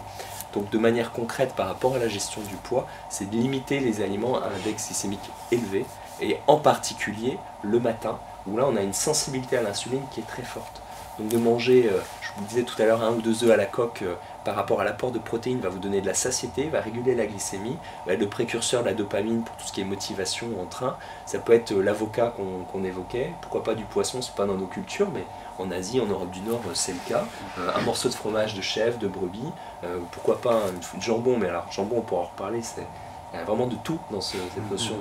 Donc de manière concrète par rapport à la gestion du poids, c'est de limiter les aliments à un index glycémique élevé et en particulier le matin où là on a une sensibilité à l'insuline qui est très forte. Donc de manger, je vous disais tout à l'heure, 1 ou 2 œufs à la coque par rapport à l'apport de protéines va vous donner de la satiété, va réguler la glycémie, va être le précurseur de la dopamine pour tout ce qui est motivation en train. Ça peut être l'avocat qu'on évoquait, pourquoi pas du poisson, c'est pas dans nos cultures, mais en Asie, en Europe du Nord, c'est le cas. Un morceau de fromage de chèvre, de brebis, pourquoi pas un jambon, mais alors jambon on pourra en reparler, il y a vraiment de tout dans cette notion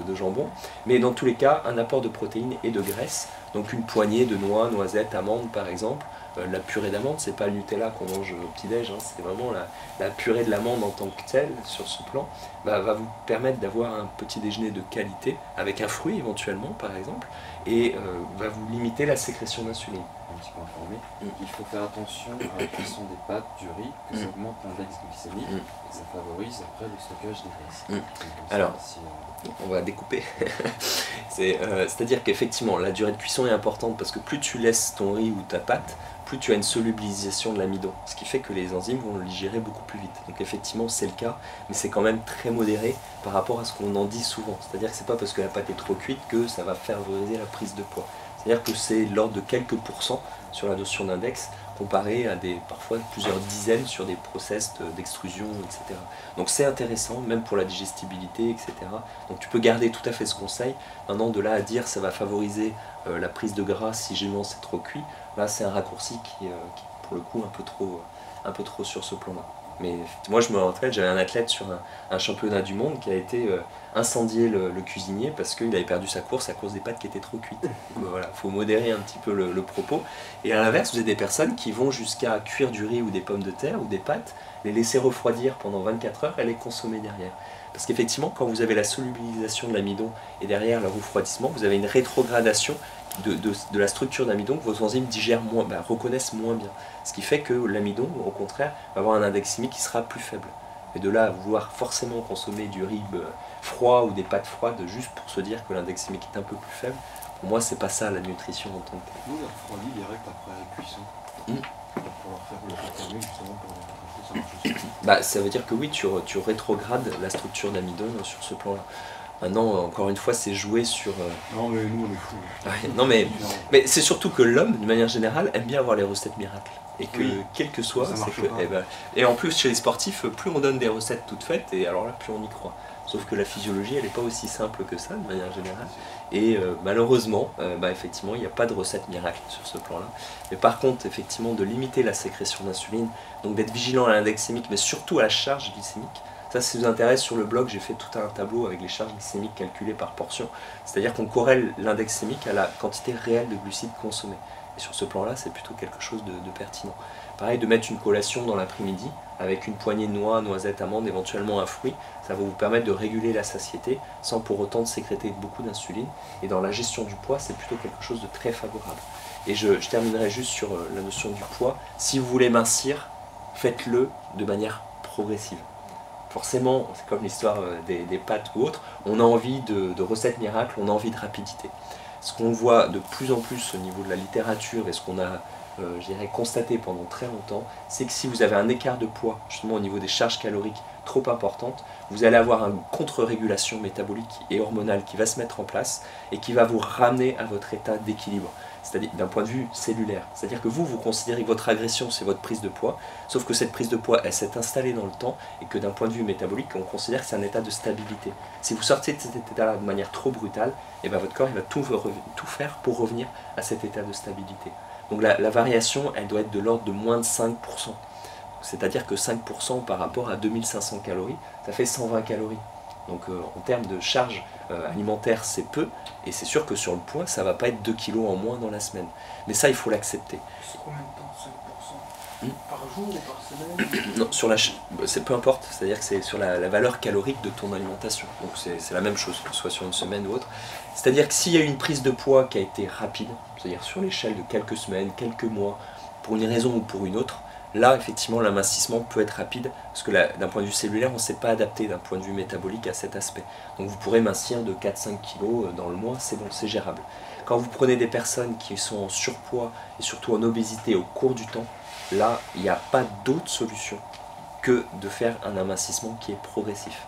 de jambon. Mais dans tous les cas, un apport de protéines et de graisse. Donc une poignée de noix, noisettes, amandes par exemple. La purée d'amande, c'est pas le Nutella qu'on mange au petit-déj, c'est vraiment la purée de l'amande en tant que telle sur ce plan, va vous permettre d'avoir un petit déjeuner de qualité, avec un fruit éventuellement par exemple, et va vous limiter la sécrétion d'insuline. Un petit peu informé, il faut faire attention à la cuisson des pâtes, du riz, que ça augmente l'index glycémique et ça favorise après le stockage des graisses. Alors, on va découper. C'est-à-dire qu'effectivement, la durée de cuisson est importante parce que plus tu laisses ton riz ou ta pâte, plus tu as une solubilisation de l'amidon, ce qui fait que les enzymes vont le digérer beaucoup plus vite. Donc effectivement, c'est le cas, mais c'est quand même très modéré par rapport à ce qu'on en dit souvent. C'est-à-dire que c'est pas parce que la pâte est trop cuite que ça va favoriser la prise de poids. C'est-à-dire que c'est l'ordre de quelques pourcents sur la notion d'index, comparé à parfois plusieurs dizaines sur des process d'extrusion, etc. Donc c'est intéressant, même pour la digestibilité, etc. Donc tu peux garder tout à fait ce conseil. Maintenant, de là à dire ça va favoriser la prise de gras si généralement c'est trop cuit, là c'est un raccourci qui est pour le coup un peu trop sur ce plan-là. Mais moi je me rappelle, j'avais un athlète sur un championnat du monde qui a été incendié le cuisinier parce qu'il avait perdu sa course à cause des pâtes qui étaient trop cuites. Voilà, faut modérer un petit peu le propos. Et à l'inverse, vous avez des personnes qui vont jusqu'à cuire du riz ou des pommes de terre ou des pâtes, les laisser refroidir pendant 24 heures et les consommer derrière. Parce qu'effectivement, quand vous avez la solubilisation de l'amidon et derrière le refroidissement, vous avez une rétrogradation de la structure d'amidon que vos enzymes digèrent reconnaissent moins bien. Ce qui fait que l'amidon, au contraire, va avoir un index glycémique qui sera plus faible. Et de là à vouloir forcément consommer du riz froid ou des pâtes froides juste pour se dire que l'index glycémique est un peu plus faible, pour moi, c'est pas ça la nutrition en tant que telle. Nous, on refroidit direct après la cuisson. Pour leur faire le contaminer justement pour les bah, ça veut dire que oui, tu rétrogrades la structure d'amidon sur ce plan-là. Maintenant, encore une fois, c'est jouer sur... Non, mais nous, on est fous. Ouais, non, mais c'est surtout que l'homme, d'une manière générale, aime bien avoir les recettes miracles. Et que, quel que soit, c'est que... Et en plus, chez les sportifs, plus on donne des recettes toutes faites, et alors là, plus on y croit. Sauf que la physiologie, elle n'est pas aussi simple que ça, de manière générale. Et malheureusement, effectivement, il n'y a pas de recette miracle sur ce plan-là. Mais par contre, effectivement, de limiter la sécrétion d'insuline, donc d'être vigilant à l'index glycémique, mais surtout à la charge glycémique. Ça, si ça vous intéresse, sur le blog, j'ai fait tout un tableau avec les charges glycémiques calculées par portion. C'est-à-dire qu'on corrèle l'index glycémique à la quantité réelle de glucides consommés. Et sur ce plan-là, c'est plutôt quelque chose de pertinent. Pareil, de mettre une collation dans l'après-midi, avec une poignée de noix, noisettes, amandes, éventuellement un fruit, ça va vous permettre de réguler la satiété, sans pour autant de sécréter beaucoup d'insuline. Et dans la gestion du poids, c'est plutôt quelque chose de très favorable. Et je terminerai juste sur la notion du poids. Si vous voulez mincir, faites-le de manière progressive. Forcément, c'est comme l'histoire des pâtes ou autres, on a envie de recettes miracles, on a envie de rapidité. Ce qu'on voit de plus en plus au niveau de la littérature et ce qu'on a constaté pendant très longtemps, c'est que si vous avez un écart de poids, justement au niveau des charges caloriques trop importantes, vous allez avoir une contre-régulation métabolique et hormonale qui va se mettre en place et qui va vous ramener à votre état d'équilibre. C'est-à-dire d'un point de vue cellulaire. C'est-à-dire que vous considérez que votre agression, c'est votre prise de poids, sauf que cette prise de poids, elle s'est installée dans le temps, et que d'un point de vue métabolique, on considère que c'est un état de stabilité. Si vous sortez de cet état-là de manière trop brutale, et votre corps il va tout faire pour revenir à cet état de stabilité. Donc la variation, elle doit être de l'ordre de moins de 5%. C'est-à-dire que 5% par rapport à 2500 calories, ça fait 120 calories. Donc en termes de charge alimentaire, c'est peu, et c'est sûr que sur le poids, ça ne va pas être 2 kilos en moins dans la semaine. Mais ça, il faut l'accepter. C'est combien de temps, 5% Par jour ou par semaine? Non, sur c'est peu importe, c'est-à-dire que c'est sur la valeur calorique de ton alimentation. Donc c'est la même chose, que ce soit sur une semaine ou autre. C'est-à-dire que s'il y a une prise de poids qui a été rapide, c'est-à-dire sur l'échelle de quelques semaines, quelques mois, pour une raison ou pour une autre, là, effectivement, l'amincissement peut être rapide, parce que d'un point de vue cellulaire, on ne s'est pas adapté d'un point de vue métabolique à cet aspect. Donc vous pourrez mincir de 4-5 kg dans le mois, c'est bon, c'est gérable. Quand vous prenez des personnes qui sont en surpoids et surtout en obésité au cours du temps, là, il n'y a pas d'autre solution que de faire un amincissement qui est progressif.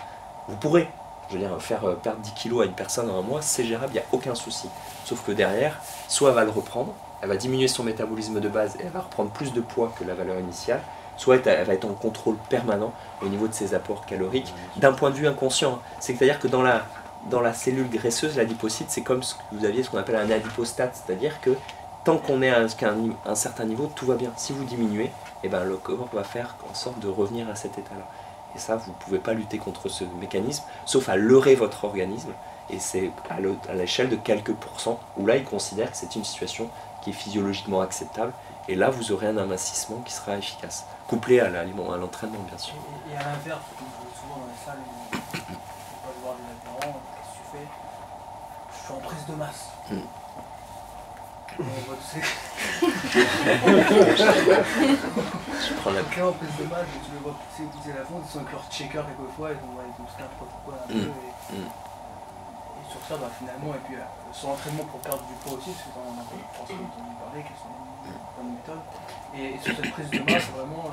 Vous pourrez, je veux dire, faire perdre 10 kg à une personne en un mois, c'est gérable, il n'y a aucun souci. Sauf que derrière, soit elle va le reprendre, elle va diminuer son métabolisme de base et elle va reprendre plus de poids que la valeur initiale, soit elle va être en contrôle permanent au niveau de ses apports caloriques, d'un point de vue inconscient. C'est-à-dire que dans la cellule graisseuse, l'adipocyte, c'est comme ce que vous aviez ce qu'on appelle un adipostat, c'est-à-dire que tant qu'on est à un certain niveau, tout va bien. Si vous diminuez, eh ben, le corps va faire en sorte de revenir à cet état-là. Et ça, vous ne pouvez pas lutter contre ce mécanisme, sauf à leurrer votre organisme, et c'est à l'échelle de quelques pourcents, où là, il considère que c'est une situation qui est physiologiquement acceptable, et là vous aurez un amincissement qui sera efficace, couplé à l'entraînement bien sûr. Et à l'inverse, comme je vois souvent dans les salles, on va voir des adhérents, qu'est-ce que tu fais? Je suis en prise de masse. Je prends la... Quelqu'un en prise de masse, tu le vois pousser la fonte, ils sont avec leur checker quelquefois, ils vont pousser n'importe quoi un peu. Et sur ça, finalement, et puis sur l'entraînement pour perdre du poids aussi, parce que on a entendu parler, quelles sont les bonnes méthodes. Et sur cette prise de masse, vraiment,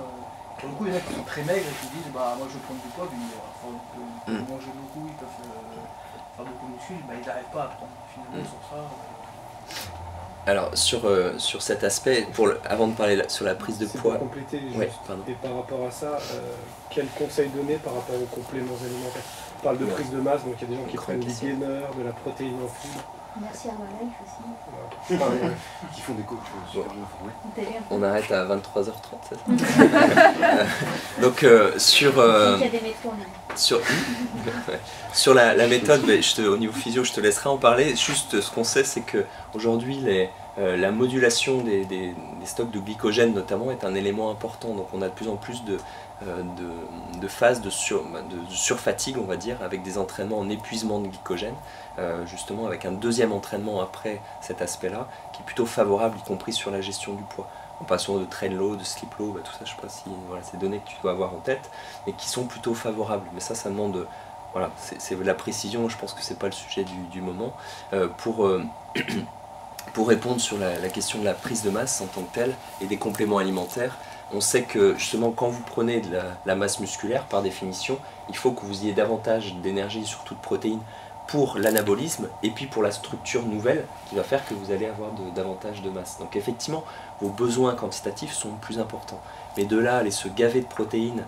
pour le coup, il y en a qui sont très maigres et qui disent moi je veux prendre du poids, puis ils peuvent manger beaucoup, ils peuvent faire beaucoup de muscles, ils n'arrivent pas à prendre finalement sur ça. Alors sur cet aspect, avant de parler sur la prise de poids... Pour compléter, et par rapport à ça, quels conseils donner par rapport aux compléments alimentaires? On parle de prise de masse, donc il y a des gens qui prennent des gainers, de la protéine en poudre. Merci Herbalife aussi. Qui font des coachs super bien formés. On arrête à 23h30, c'est ça? Donc sur la méthode, au niveau physio, je te laisserai en parler. Juste ce qu'on sait, c'est qu'aujourd'hui, la modulation des stocks de glycogène notamment est un élément important. Donc on a de plus en plus de phases de surfatigue, on va dire, avec des entraînements en épuisement de glycogène, justement avec un deuxième entraînement après cet aspect-là, qui est plutôt favorable, y compris sur la gestion du poids. En passant de train low, de sleep low, tout ça, je ne sais pas si c'est des données que tu dois avoir en tête, mais qui sont plutôt favorables. Mais ça demande, voilà, c'est la précision, je pense que c'est pas le sujet du moment. Pour répondre sur la question de la prise de masse en tant que telle et des compléments alimentaires, on sait que justement quand vous prenez de la masse musculaire, par définition, il faut que vous ayez davantage d'énergie, surtout de protéines, pour l'anabolisme et puis pour la structure nouvelle qui va faire que vous allez avoir davantage de masse. Donc effectivement, vos besoins quantitatifs sont plus importants. Mais de là, aller se gaver de protéines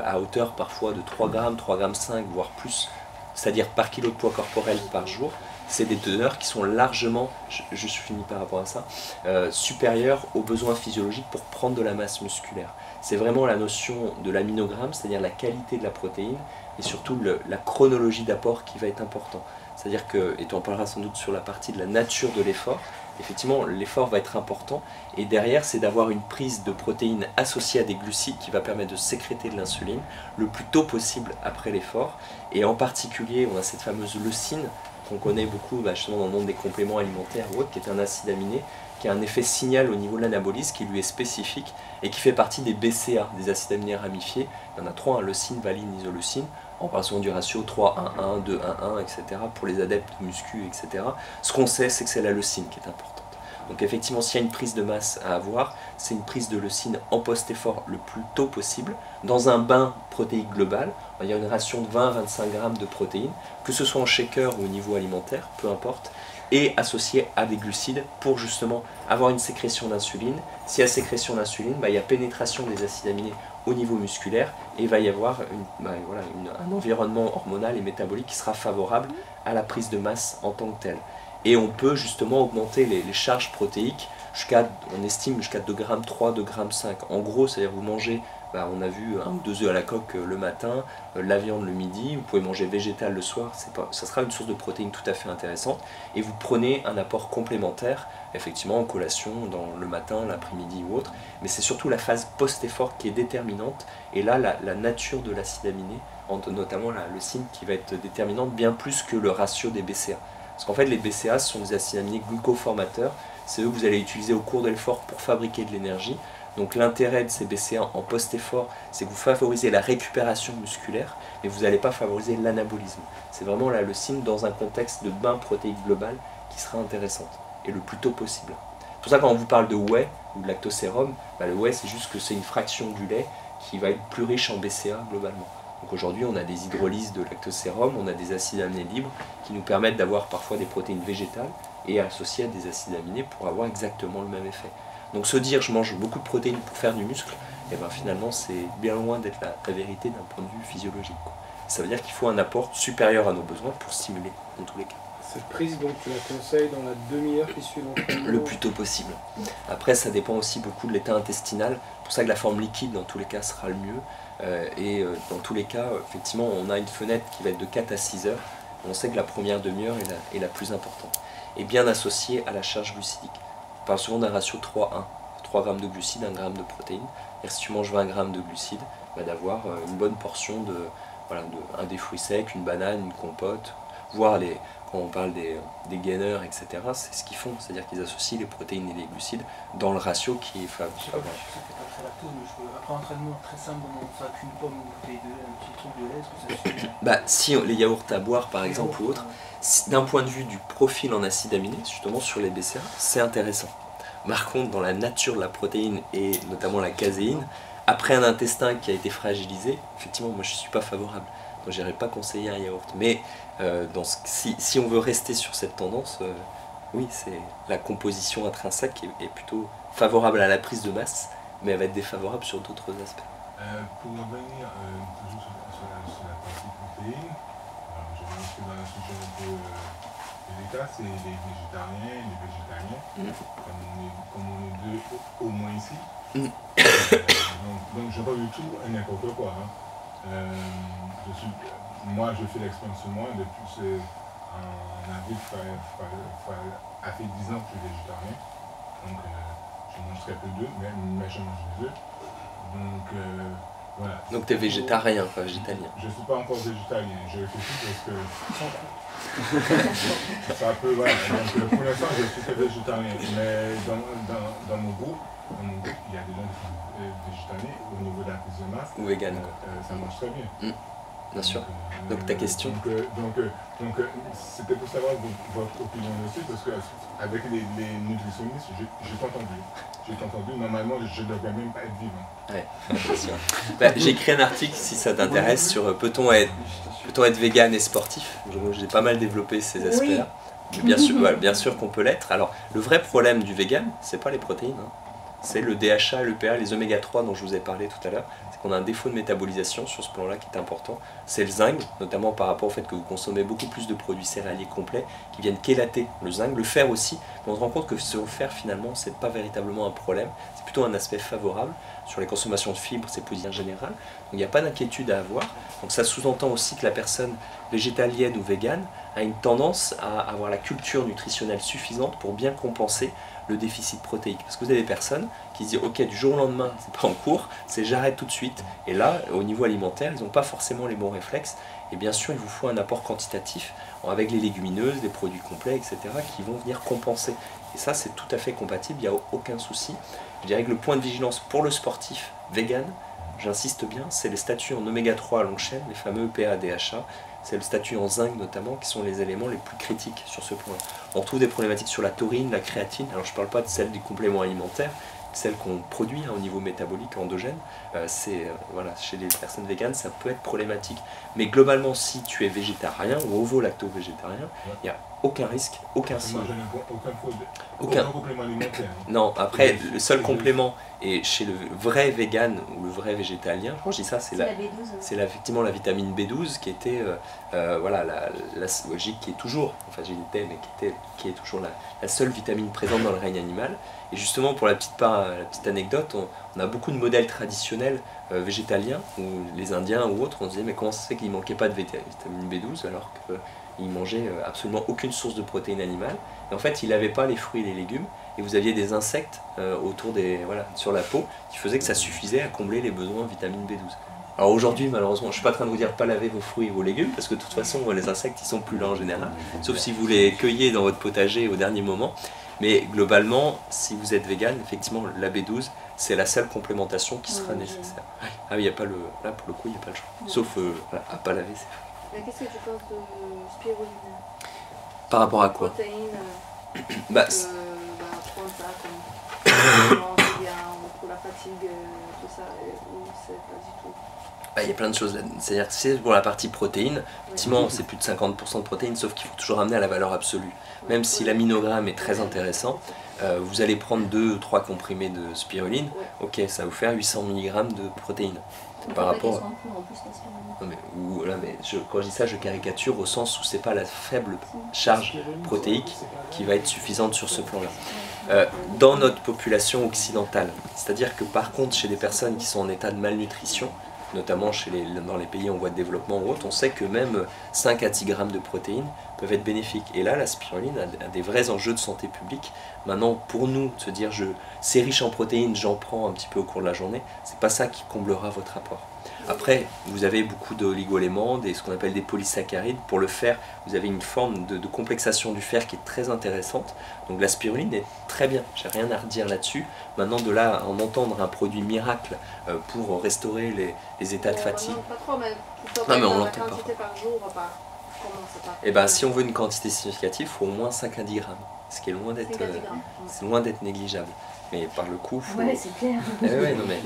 à hauteur parfois de 3 grammes, 3 grammes 5, voire plus, c'est-à-dire par kilo de poids corporel par jour, c'est des teneurs qui sont largement, je finis par rapport à ça, supérieures aux besoins physiologiques pour prendre de la masse musculaire. C'est vraiment la notion de l'aminogramme, c'est-à-dire la qualité de la protéine, et surtout la chronologie d'apport qui va être important. C'est-à-dire que, et tu en parleras sans doute sur la partie de la nature de l'effort, effectivement l'effort va être important, et derrière c'est d'avoir une prise de protéines associée à des glucides qui va permettre de sécréter de l'insuline le plus tôt possible après l'effort, et en particulier on a cette fameuse leucine qu'on connaît beaucoup justement dans le monde des compléments alimentaires ou autres, qui est un acide aminé, qui a un effet signal au niveau de l'anabolisme qui lui est spécifique et qui fait partie des BCA, des acides aminés ramifiés. Il y en a 3, leucine, valine, isoleucine. On parle souvent du ratio 3-1-1, 2-1-1, etc. pour les adeptes de muscu, etc. Ce qu'on sait, c'est que c'est la leucine qui est importante. Donc effectivement, s'il y a une prise de masse à avoir, c'est une prise de leucine en post-effort le plus tôt possible, dans un bain protéique global. Il y a une ration de 20 à 25 grammes de protéines, que ce soit en shaker ou au niveau alimentaire, peu importe, et associé à des glucides pour justement avoir une sécrétion d'insuline. S'il y a sécrétion d'insuline, il y a pénétration des acides aminés au niveau musculaire et il va y avoir un environnement hormonal et métabolique qui sera favorable à la prise de masse en tant que telle. Et on peut justement augmenter les charges protéiques on estime jusqu'à 2,3 g, 2,5 g. En gros, c'est-à-dire vous mangez, on a vu 1 ou 2 œufs à la coque le matin, la viande le midi, vous pouvez manger végétal le soir, ça sera une source de protéines tout à fait intéressante. Et vous prenez un apport complémentaire, effectivement en collation, dans le matin, l'après-midi ou autre. Mais c'est surtout la phase post-effort qui est déterminante. Et là, la nature de l'acide aminé, notamment le signe qui va être déterminante bien plus que le ratio des BCA. Parce qu'en fait, les BCA sont des acides aminés glucoformateurs. C'est eux que vous allez utiliser au cours de l'effort pour fabriquer de l'énergie. Donc l'intérêt de ces BCA en post-effort, c'est que vous favorisez la récupération musculaire, mais vous n'allez pas favoriser l'anabolisme. C'est vraiment là le signe dans un contexte de bain protéique global qui sera intéressante, et le plus tôt possible. C'est pour ça quand on vous parle de whey ou de lactosérum, le whey c'est juste que c'est une fraction du lait qui va être plus riche en BCA globalement. Donc aujourd'hui on a des hydrolyses de lactosérum, on a des acides aminés libres qui nous permettent d'avoir parfois des protéines végétales et associées à des acides aminés pour avoir exactement le même effet. Donc se dire je mange beaucoup de protéines pour faire du muscle, et finalement c'est bien loin d'être la vérité d'un point de vue physiologique. Ça veut dire qu'il faut un apport supérieur à nos besoins pour stimuler dans tous les cas. Cette prise donc tu la conseilles dans la demi-heure qui suit l'entraînement? Le plus tôt possible. Après ça dépend aussi beaucoup de l'état intestinal, c'est pour ça que la forme liquide dans tous les cas sera le mieux. Dans tous les cas, effectivement on a une fenêtre qui va être de 4 à 6 heures. On sait que la première demi-heure est la plus importante. Et bien associée à la charge glucidique. On parle souvent d'un ratio 3-1, 3 g de glucides, 1 g de protéines. Et si tu manges 20 g de glucides, d'avoir une bonne portion un des fruits secs, une banane, une compote, voire quand on parle des gainers, etc., c'est ce qu'ils font, c'est-à-dire qu'ils associent les protéines et les glucides dans le ratio qui est favorable. Je sais pas très lactose, mais après entraînement très simple, on ça qu'une pomme, une bouteille de lait, un petit truc de lait, est-ce que ça suffit? Si les yaourts à boire par exemple ou autre, d'un point de vue du profil en acides aminés, justement sur les BCA, c'est intéressant. Par contre, dans la nature de la protéine et notamment la caséine, après un intestin qui a été fragilisé, effectivement, moi je ne suis pas favorable. Donc je n'irai pas conseiller un yaourt. Mais si on veut rester sur cette tendance, oui, c'est la composition intrinsèque est plutôt favorable à la prise de masse, mais elle va être défavorable sur d'autres aspects. Pour revenir toujours sur la partie protéine, je pense que dans la structure un peu délicate, c'est les végétariens et les végétariens, comme on est deux au moins ici. Donc je ne pas du tout n'importe quoi. Moi je fais l'expérience sur moi depuis en avril, ça fait 10 ans que je suis végétarien. Donc je mange très peu d'œufs, mais je mange des œufs. Donc voilà. Donc tu es végétarien, pas végétalien? Je ne suis pas encore végétalien, je réfléchis parce que ça peut, voilà. Donc pour l'instant je suis très végétarien, mais dans mon groupe, il y a des gens qui sont végétariens au niveau de la prise de masse. Ou vegan. Ça marche très bien. Bien sûr. Donc ta question. Donc c'était pour savoir votre opinion aussi, parce qu'avec les nutritionnistes, j'ai entendu, normalement je ne devrais même pas être vivant. Ouais, bien sûr. J'ai écrit un article, si ça t'intéresse, sur peut-on être vegan et sportif. J'ai pas mal développé ces aspects-là. Oui. Bien sûr qu'on peut l'être. Alors le vrai problème du vegan, c'est pas les protéines. C'est le DHA, l'EPA, les oméga 3 dont je vous ai parlé tout à l'heure. C'est qu'on a un défaut de métabolisation sur ce plan-là qui est important. C'est le zinc, notamment par rapport au fait que vous consommez beaucoup plus de produits céréaliers complets qui viennent chélater le zinc, le fer aussi. Mais on se rend compte que ce fer, finalement, c'est pas véritablement un problème. C'est plutôt un aspect favorable. Sur les consommations de fibres, c'est positif en général. Donc il n'y a pas d'inquiétude à avoir. Donc ça sous-entend aussi que la personne végétalienne ou végane a une tendance à avoir la culture nutritionnelle suffisante pour bien compenser le déficit protéique. Parce que vous avez des personnes qui se disent ok, du jour au lendemain, c'est pas en cours, c'est j'arrête tout de suite. Et là, au niveau alimentaire, ils n'ont pas forcément les bons réflexes. Et bien sûr, il vous faut un apport quantitatif avec les légumineuses, des produits complets, etc., qui vont venir compenser. Et ça, c'est tout à fait compatible, il n'y a aucun souci. Je dirais que le point de vigilance pour le sportif vegan, j'insiste bien, c'est les statuts en oméga 3 à longue chaîne, les fameux EPA, DHA. C'est le statut en zinc notamment qui sont les éléments les plus critiques sur ce point. On trouve des problématiques sur la taurine, la créatine. Alors je ne parle pas de celle du complément alimentaire, celle qu'on produit au niveau métabolique endogène. Voilà, chez les personnes véganes, ça peut être problématique. Mais globalement, si tu es végétarien ou ovo-lacto-végétarien, il n'y a aucun risque, aucun signe. Aucun complément alimentaire. Non, après, le seul complément, et chez le vrai vegan ou le vrai végétalien, je dis ça, c'est effectivement la vitamine B12 qui était, voilà, la logique qui est toujours, enfin j'ai dit mais qui est toujours la seule vitamine présente dans le règne animal. Et justement, pour la petite anecdote, on a beaucoup de modèles traditionnels végétaliens, où les Indiens ou autres, on se disait mais comment ça se fait qu'il ne manquait pas de vitamine B12 alors qu'ils mangeaient absolument aucune source de protéines animales. Et en fait, il n'avait pas les fruits et les légumes, et vous aviez des insectes autour sur la peau qui faisaient que ça suffisait à combler les besoins en vitamine B12. Alors aujourd'hui, malheureusement, je ne suis pas en train de vous dire de ne pas laver vos fruits et vos légumes, parce que de toute façon, les insectes, ils sont plus là en général, sauf si vous les cueillez dans votre potager au dernier moment. Mais globalement, si vous êtes vegan, effectivement, la B12, c'est la seule complémentation qui sera nécessaire. Ah oui, il n'y a pas là pour le coup, il n'y a pas le choix. Sauf à ne pas laver ses fruits. Mais qu'est-ce que tu penses de spiruline? Par rapport à quoi? Protéines, prendre ça comme bien, pour la fatigue, tout ça, ou c'est pas du tout? Il y a plein de choses là. C'est-à-dire que c'est pour la partie protéines, effectivement c'est plus de 50% de protéines, sauf qu'il faut toujours ramener à la valeur absolue. Même si l'aminogramme est très intéressant, vous allez prendre 2 ou 3 comprimés de spiruline, ok, ça va vous faire 800 mg de protéines. Par rapport quand je dis ça, je caricature au sens où c'est pas la faible charge protéique qui va être suffisante sur ce plan-là. Dans notre population occidentale, c'est-à-dire que par contre chez des personnes qui sont en état de malnutrition, notamment dans les pays en voie de développement ou autres, on sait que même 5 à 10 grammes de protéines peuvent être bénéfiques. Et là, la spiruline a des vrais enjeux de santé publique. Maintenant, pour nous, de se dire c'est riche en protéines, j'en prends un petit peu au cours de la journée, c'est pas ça qui comblera votre apport. Après, vous avez beaucoup d'oligo-éléments, ce qu'on appelle des polysaccharides. Pour le fer, vous avez une forme de complexation du fer qui est très intéressante. Donc la spiruline est très bien, j'ai rien à redire là-dessus. Maintenant, de là à en entendre un produit miracle pour restaurer les états de fatigue. Pas trop, mais on l'entend pas. Par jour, Et ben, si on veut une quantité significative, il faut au moins 5 à 10 grammes, ce qui est loin d'être négligeable. Mais par le coup, c'est clair. Non, mais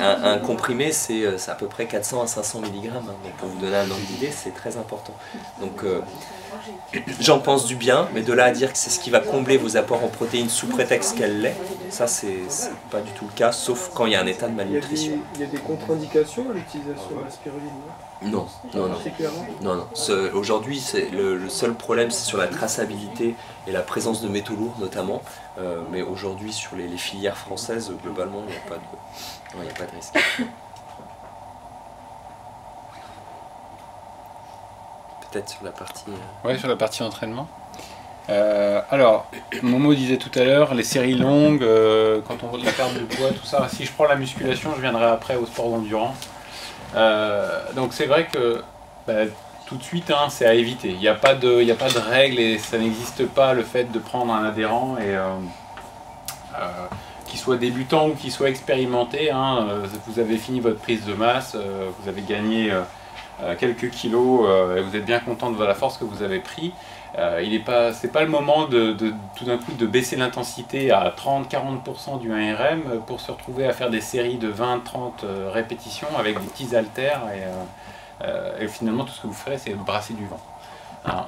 un comprimé, c'est à peu près 400 à 500 mg. Donc pour vous donner un ordre d'idée, c'est très important. Donc j'en pense du bien, mais de là à dire que c'est ce qui va combler vos apports en protéines sous prétexte qu'elle l'est, ça c'est pas du tout le cas, sauf quand il y a un état de malnutrition. Il y a des contre-indications à l'utilisation de la spiruline, non. Aujourd'hui, le seul problème, c'est sur la traçabilité et la présence de métaux lourds notamment. Mais aujourd'hui, sur les filières françaises, globalement, il n'y a pas de risque. Peut-être sur la partie... Ouais, sur la partie entraînement. Alors, Momo disait tout à l'heure, les séries longues, quand on voit de la perte de poids, tout ça. Si je prends la musculation, je viendrai après au sport d'endurance. Donc c'est vrai que tout de suite, c'est à éviter. Il n'y a pas de règles et ça n'existe pas le fait de prendre un adhérent et qu'il soit débutant ou qu'il soit expérimenté. Vous avez fini votre prise de masse, vous avez gagné quelques kilos et vous êtes bien content de la force que vous avez pris. C'est pas le moment tout d'un coup de baisser l'intensité à 30-40% du 1RM pour se retrouver à faire des séries de 20-30 répétitions avec des petits haltères et finalement tout ce que vous ferez c'est brasser du vent.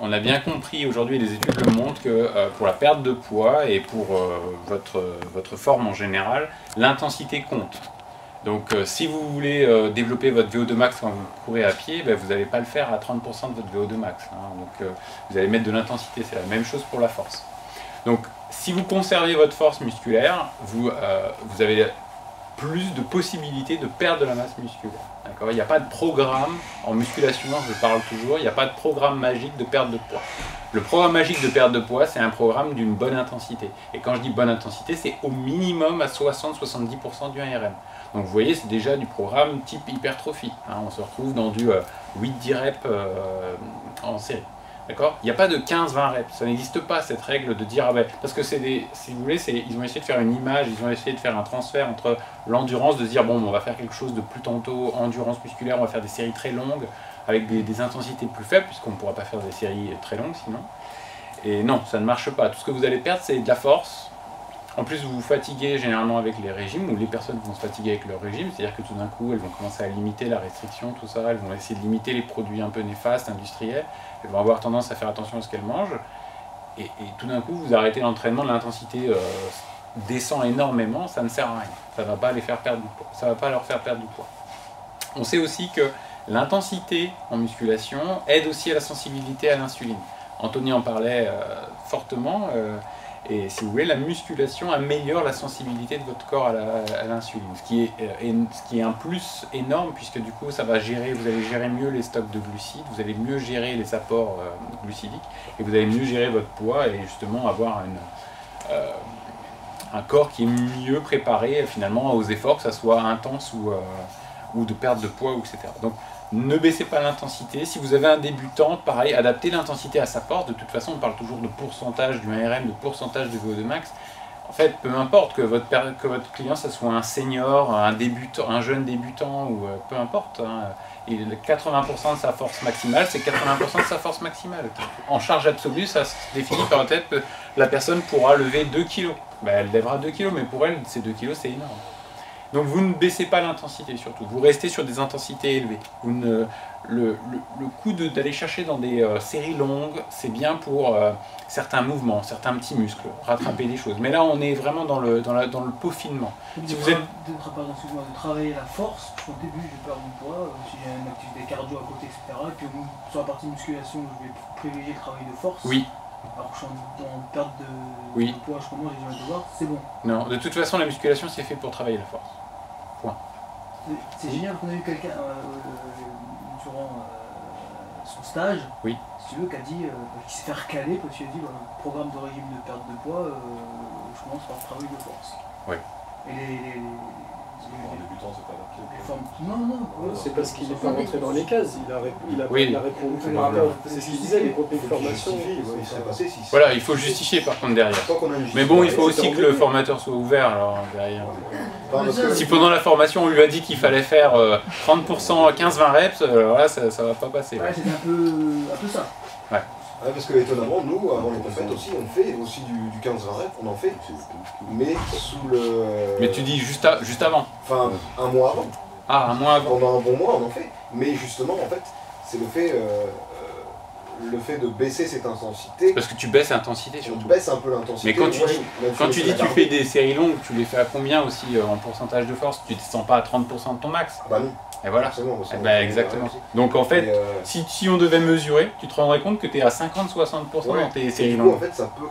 On a bien compris aujourd'hui, les études le montrent, que pour la perte de poids et pour votre forme en général, l'intensité compte. Donc si vous voulez développer votre VO2 max quand vous courez à pied, vous n'allez pas le faire à 30% de votre VO2 max. Donc vous allez mettre de l'intensité, c'est la même chose pour la force. Donc si vous conservez votre force musculaire, vous avez plus de possibilités de perdre de la masse musculaire. Il n'y a pas de programme, en musculation je parle toujours, il n'y a pas de programme magique de perte de poids. Le programme magique de perte de poids, c'est un programme d'une bonne intensité. Et quand je dis bonne intensité, c'est au minimum à 60-70% du 1RM. Donc vous voyez, c'est déjà du programme type hypertrophie. On se retrouve dans du 8-10 reps en série. D'accord ? Il n'y a pas de 15-20 reps. Ça n'existe pas cette règle de dire parce que si vous voulez, ils ont essayé de faire une image, ils ont essayé de faire un transfert entre l'endurance, de se dire bon, on va faire quelque chose de plus tantôt endurance musculaire, on va faire des séries très longues avec des intensités plus faibles, puisqu'on ne pourra pas faire des séries très longues sinon. Et non, ça ne marche pas. Tout ce que vous allez perdre, c'est de la force En plus, vous vous fatiguez généralement avec les régimes, ou les personnes vont se fatiguer avec leur régime, c'est-à-dire que tout d'un coup, elles vont commencer à limiter la restriction, tout ça, elles vont essayer de limiter les produits un peu néfastes, industriels, elles vont avoir tendance à faire attention à ce qu'elles mangent, et tout d'un coup, vous arrêtez l'entraînement, l'intensité descend énormément, ça ne sert à rien, ça ne va pas les faire perdre du poids, ça ne va pas leur faire perdre du poids. On sait aussi que l'intensité en musculation aide aussi à la sensibilité à l'insuline. Anthony en parlait fortement, et si vous voulez, la musculation améliore la sensibilité de votre corps à l'insuline, ce qui est un plus énorme, puisque du coup, vous allez gérer mieux les stocks de glucides, vous allez mieux gérer les apports glucidiques, et vous allez mieux gérer votre poids, et justement avoir un corps qui est mieux préparé finalement aux efforts, que ça soit intense ou de perte de poids, etc. Donc, ne baissez pas l'intensité. Si vous avez un débutant, pareil, adaptez l'intensité à sa force. De toute façon, on parle toujours de pourcentage du ARM, de pourcentage de VO2 max. En fait, peu importe que votre client, ça soit un senior, un débutant, un jeune débutant, ou peu importe. Hein, 80% de sa force maximale, c'est 80% de sa force maximale. En charge absolue, ça se définit par la tête que la personne pourra lever 2 kg. Ben, elle lèvera 2 kg, mais pour elle, ces 2 kg, c'est énorme. Donc vous ne baissez pas l'intensité surtout, vous restez sur des intensités élevées. Le coup d'aller chercher dans des séries longues, c'est bien pour certains mouvements, certains petits muscles, rattraper des choses. Mais là on est vraiment dans le peaufinement. Si vous êtes de travailler la force, au début je vais perdre mon poids, si j'ai une activité cardio à côté, etc. Et puis sur la partie musculation, je vais privilégier le travail de force. Oui. Alors que je suis en perte de poids, je commence, j'ai besoin de voir, c'est bon. Non, de toute façon la musculation c'est fait pour travailler la force. Point. C'est génial qu'on a eu quelqu'un durant son stage, oui. Si tu veux, qui a dit, qui s'est fait recaler parce qu'il a dit, programme de régime de perte de poids, je commence par le travail de force. Oui. Et en débutant, c'est pas adapté. Non, c'est parce qu'il n'est pas rentré dans les cases, il a répondu. C'est ce qu'il disait, les contenus de formation. Voilà, il faut justifier par contre derrière. Mais bon, il faut aussi que le formateur soit ouvert alors derrière. Si pendant la formation on lui a dit qu'il fallait faire 30%, 15-20 reps, alors là ça va pas passer. Ouais, c'est un peu ça. Ouais. Ouais, parce que étonnamment, nous, avant les compètes aussi, on fait aussi du 15-20 reps, on en fait, mais sous le... Mais tu dis juste avant. Enfin, un mois avant. Ah, un mois avant. Pendant un bon mois, on en fait. Mais justement, en fait, c'est le fait de baisser cette intensité. Parce que tu baisses l'intensité surtout. Tu baisses un peu l'intensité. Mais quand tu dis tu fais des séries longues, tu les fais à combien aussi en pourcentage de force? Tu ne descends pas à 30% de ton max? Bah non. Et voilà. Exactement. Donc en fait, si on devait mesurer, tu te rendrais compte que tu es à 50-60% dans tes séries longues. En fait, on peut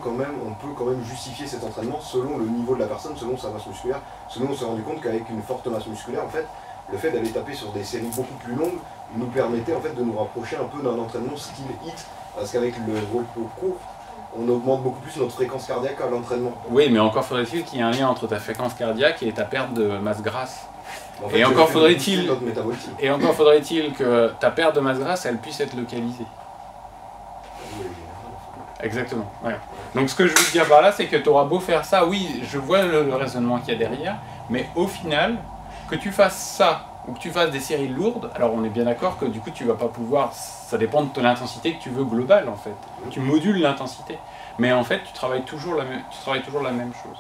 quand même justifier cet entraînement selon le niveau de la personne, selon sa masse musculaire. Selon on s'est rendu compte qu'avec une forte masse musculaire, en fait, le fait d'aller taper sur des séries beaucoup plus longues nous permettait en fait de nous rapprocher un peu d'un entraînement style HIIT, parce qu'avec le repos court, on augmente beaucoup plus notre fréquence cardiaque à l'entraînement. Oui, mais encore faudrait-il qu'il y ait un lien entre ta fréquence cardiaque et ta perte de masse grasse. En fait, et encore faudrait-il que ta perte de masse grasse elle puisse être localisée. Exactement. Ouais. Donc ce que je veux dire par là, c'est que tu auras beau faire ça, oui, je vois le raisonnement qu'il y a derrière, mais au final, que tu fasses ça ou que tu fasses des séries lourdes, alors on est bien d'accord que du coup tu vas pas pouvoir, ça dépend de l'intensité que tu veux globale en fait. Tu modules l'intensité, mais en fait tu travailles toujours la même chose.